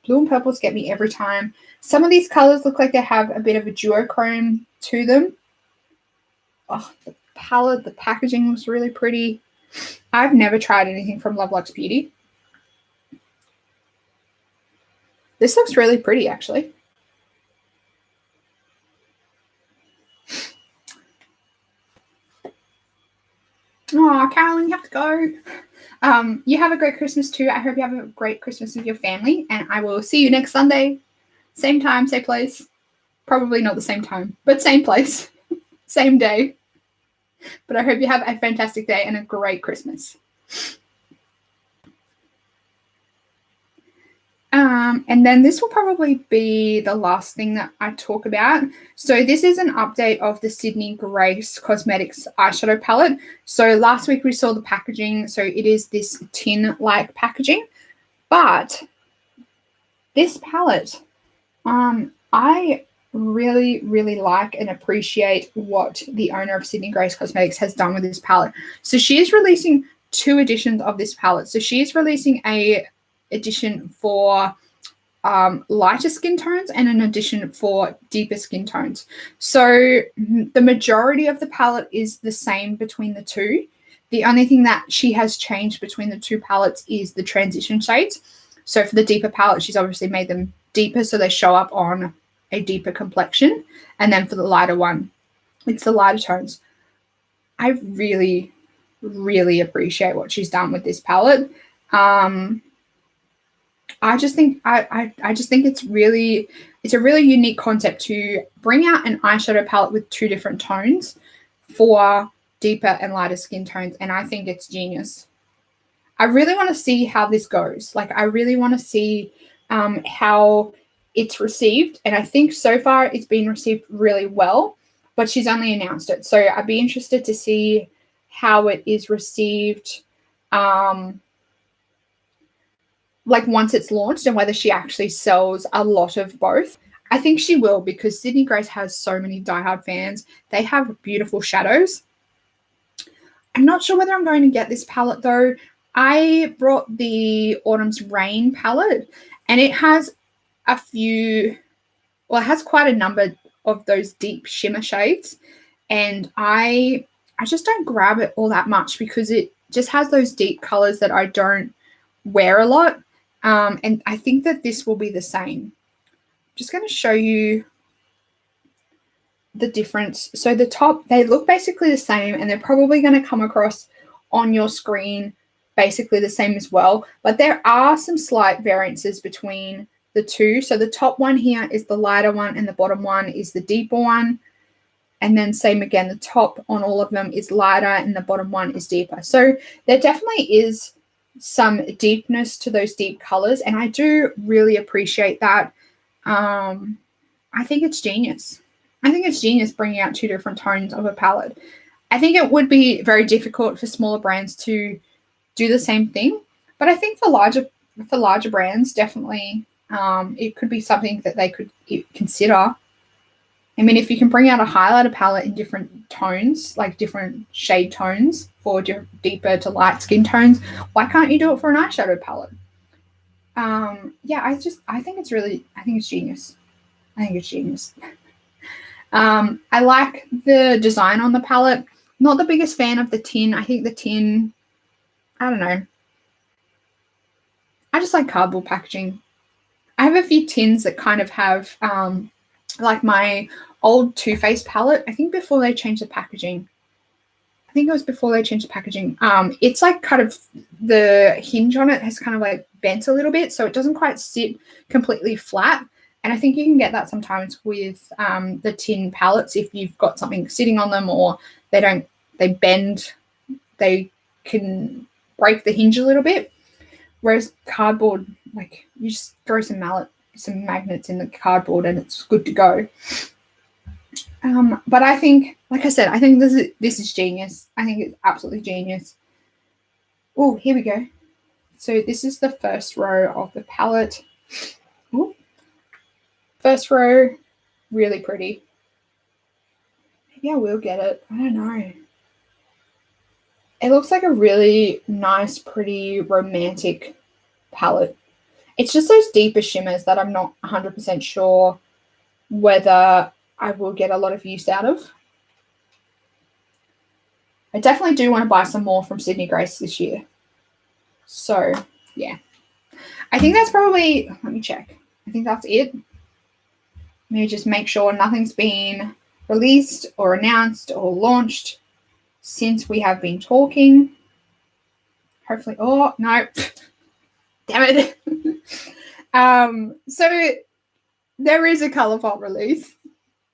Blue and purples get me every time. Some of these colors look like they have a bit of a duochrome to them. Oh, the palette, the packaging looks really pretty. I've never tried anything from Love Luxe Beauty. This looks really pretty, actually. Oh, Carolyn, you have to go. You have a great Christmas too. I hope you have a great Christmas with your family, and I will see you next Sunday. Same time, same place. Probably not the same time, but same place, same day. But I hope you have a fantastic day and a great Christmas. And then this will probably be the last thing that I talk about. So this is an update of the Sydney Grace Cosmetics eyeshadow palette. So last week we saw the packaging. So it is this tin-like packaging. But this palette, I really, really like and appreciate what the owner of Sydney Grace Cosmetics has done with this palette. So she is releasing 2 editions of this palette. So she is releasing a edition for lighter skin tones and an edition for deeper skin tones. So the majority of the palette is the same between the two. The only thing that she has changed between the 2 palettes is the transition shades. So for the deeper palette, she's obviously made them deeper so they show up on a deeper complexion. And then for the lighter one, it's the lighter tones. I really, really appreciate what she's done with this palette. I just think I just think it's a really unique concept to bring out an eyeshadow palette with two different tones for deeper and lighter skin tones, and I think it's genius. I really want to see how this goes. Like, I really want to see how it's received, and I think so far it's been received really well, but she's only announced it. So I'd be interested to see how it is received like once it's launched, and whether she actually sells a lot of both. I think she will, because Sydney Grace has so many diehard fans. They have beautiful shadows. I'm not sure whether I'm going to get this palette though. I brought the Autumn's Rain palette, and it has a few, well, it has quite a number of those deep shimmer shades, and I just don't grab it all that much because it just has those deep colors that I don't wear a lot. And I think that this will be the same. I'm just going to show you the difference. So the top, they look basically the same, and they're probably going to come across on your screen basically the same as well. But there are some slight variances between the two. So the top one here is the lighter one, and the bottom one is the deeper one. And then same again, the top on all of them is lighter and the bottom one is deeper. So there definitely is some deepness to those deep colors, and I do really appreciate that. I think it's genius. I think it's genius bringing out two different tones of a palette. I think it would be very difficult for smaller brands to do the same thing, but I think for larger brands, definitely it could be something that they could consider. I mean, if you can bring out a highlighter palette in different tones, like different shade tones for deeper to light skin tones, why can't you do it for an eyeshadow palette? Yeah, I think it's genius. I think it's genius. I like the design on the palette. Not the biggest fan of the tin. I think the tin, I don't know. I just like cardboard packaging. I have a few tins that kind of have like my old Too Faced palette. I think before they changed the packaging. I think it was before they changed the packaging. It's like kind of the hinge on it has kind of like bent a little bit, so it doesn't quite sit completely flat. And I think you can get that sometimes with the tin palettes if you've got something sitting on them, or they bend, they can break the hinge a little bit. Whereas cardboard, like you just throw some magnets in the cardboard and it's good to go. But I think, like I said, I think this is genius. I think it's absolutely genius. Oh, here we go. So this is the first row of the palette. Ooh. First row, really pretty. Maybe I will get it. I don't know. It looks like a really nice, pretty, romantic palette. It's just those deeper shimmers that I'm not 100% sure whether I will get a lot of use out of. I definitely do want to buy some more from Sydney Grace this year. So, yeah. I think that's probably, let me check. I think that's it. Let me just make sure nothing's been released or announced or launched since we have been talking. Hopefully, oh, no. Damn it. So there is a ColourPop release.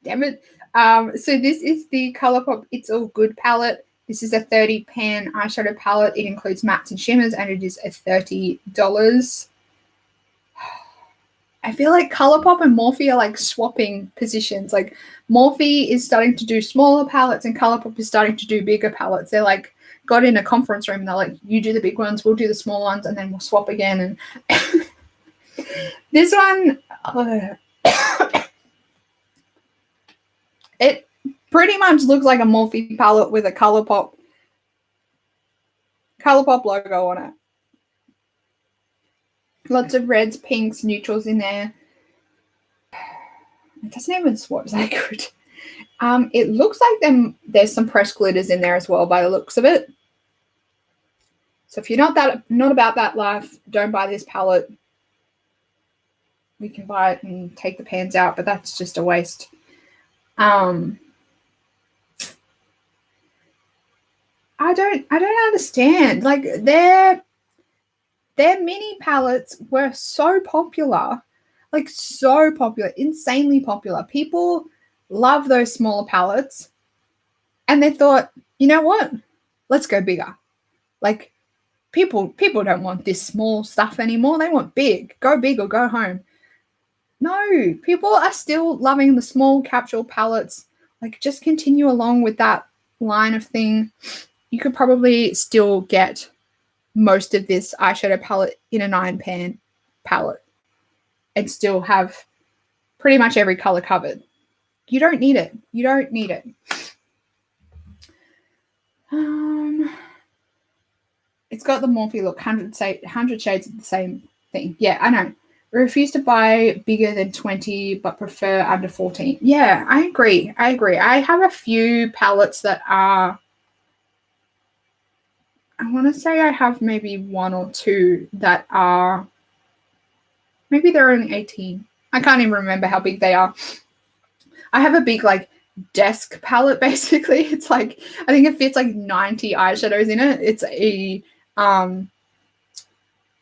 Damn it. So this is the ColourPop It's All Good palette. This is a 30 pan eyeshadow palette. It includes mattes and shimmers, and it is a $30. I feel like ColourPop and Morphe are like swapping positions. Like Morphe is starting to do smaller palettes and ColourPop is starting to do bigger palettes. They're like got in a conference room. They're like, you do the big ones, we'll do the small ones, and then we'll swap again. And this one, it pretty much looks like a Morphe palette with a ColourPop logo on it. Lots of reds, pinks, neutrals in there. It doesn't even swatch that good. It looks like there's some pressed glitters in there as well by the looks of it. So if you're not about that life, don't buy this palette. We can buy it and take the pans out, but that's just a waste. I don't understand. Like their mini palettes were so popular. Like so popular, insanely popular. People love those smaller palettes. And they thought, you know what? Let's go bigger. Like people don't want this small stuff anymore. They want big. Go big or go home. No, people are still loving the small capsule palettes. Like just continue along with that line of thing. You could probably still get most of this eyeshadow palette in a 9-pan palette and still have pretty much every color covered. You don't need it. You don't need it. It's got the Morphe look, 100 shades of the same thing. Yeah, I know. I refuse to buy bigger than 20, but prefer under 14. Yeah, I agree. I have a few palettes that are, I want to say I have maybe 1 or 2 that are, maybe they're only 18. I can't even remember how big they are. I have a big like desk palette basically. It's like, I think it fits like 90 eyeshadows in it. It's a one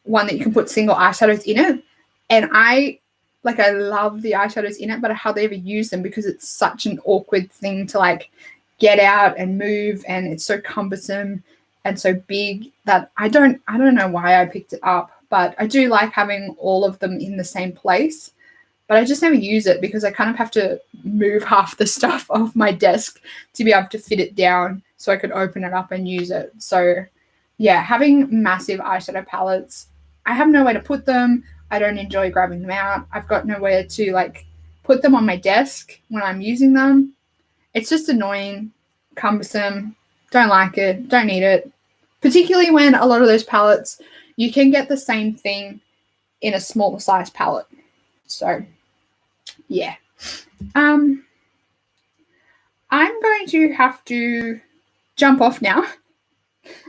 that you can put single eyeshadows in it. And I love the eyeshadows in it, but I hardly ever use them because it's such an awkward thing to like get out and move, and it's so cumbersome and so big that I don't know why I picked it up, but I do like having all of them in the same place. But I just never use it because I kind of have to move half the stuff off my desk to be able to fit it down so I could open it up and use it. So yeah, having massive eyeshadow palettes, I have nowhere to put them. I don't enjoy grabbing them out. I've got nowhere to like put them on my desk when I'm using them. It's just annoying, cumbersome. Don't like it. Don't need it. Particularly when a lot of those palettes, you can get the same thing in a smaller size palette. So yeah. I'm going to have to jump off now.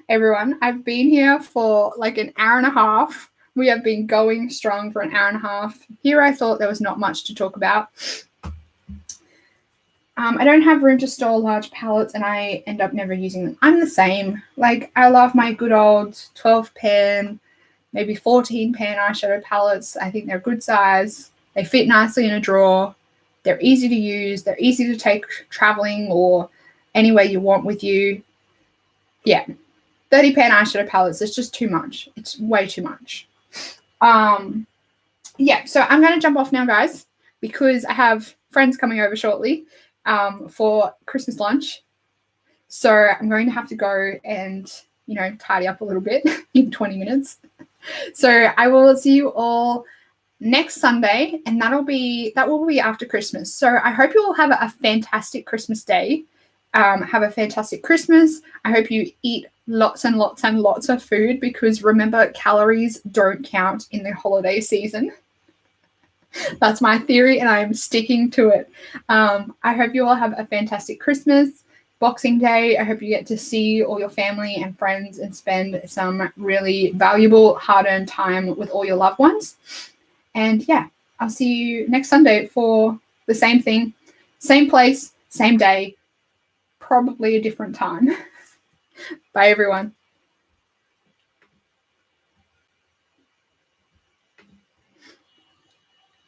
Everyone, I've been here for like an hour and a half. We have been going strong for an hour and a half. Here I thought there was not much to talk about. I don't have room to store large palettes and I end up never using them. I'm the same. Like I love my good old 12-pan, maybe 14-pan eyeshadow palettes. I think they're a good size. They fit nicely in a drawer. They're easy to use. They're easy to take traveling or anywhere you want with you. Yeah. 30-pan eyeshadow palettes, it's just too much. It's way too much. Yeah, so I'm going to jump off now, guys, because I have friends coming over shortly for Christmas lunch. So I'm going to have to go and, tidy up a little bit in 20 minutes. So I will see you all next Sunday, and that will be after Christmas. So I hope you all have a fantastic Christmas day. Have a fantastic Christmas. I hope you eat lots and lots and lots of food because remember, calories don't count in the holiday season. That's my theory and I'm sticking to it. I hope you all have a fantastic Christmas, Boxing Day. I hope you get to see all your family and friends and spend some really valuable, hard-earned time with all your loved ones. And yeah, I'll see you next Sunday for the same thing, same place, same day, probably a different time. Bye, everyone.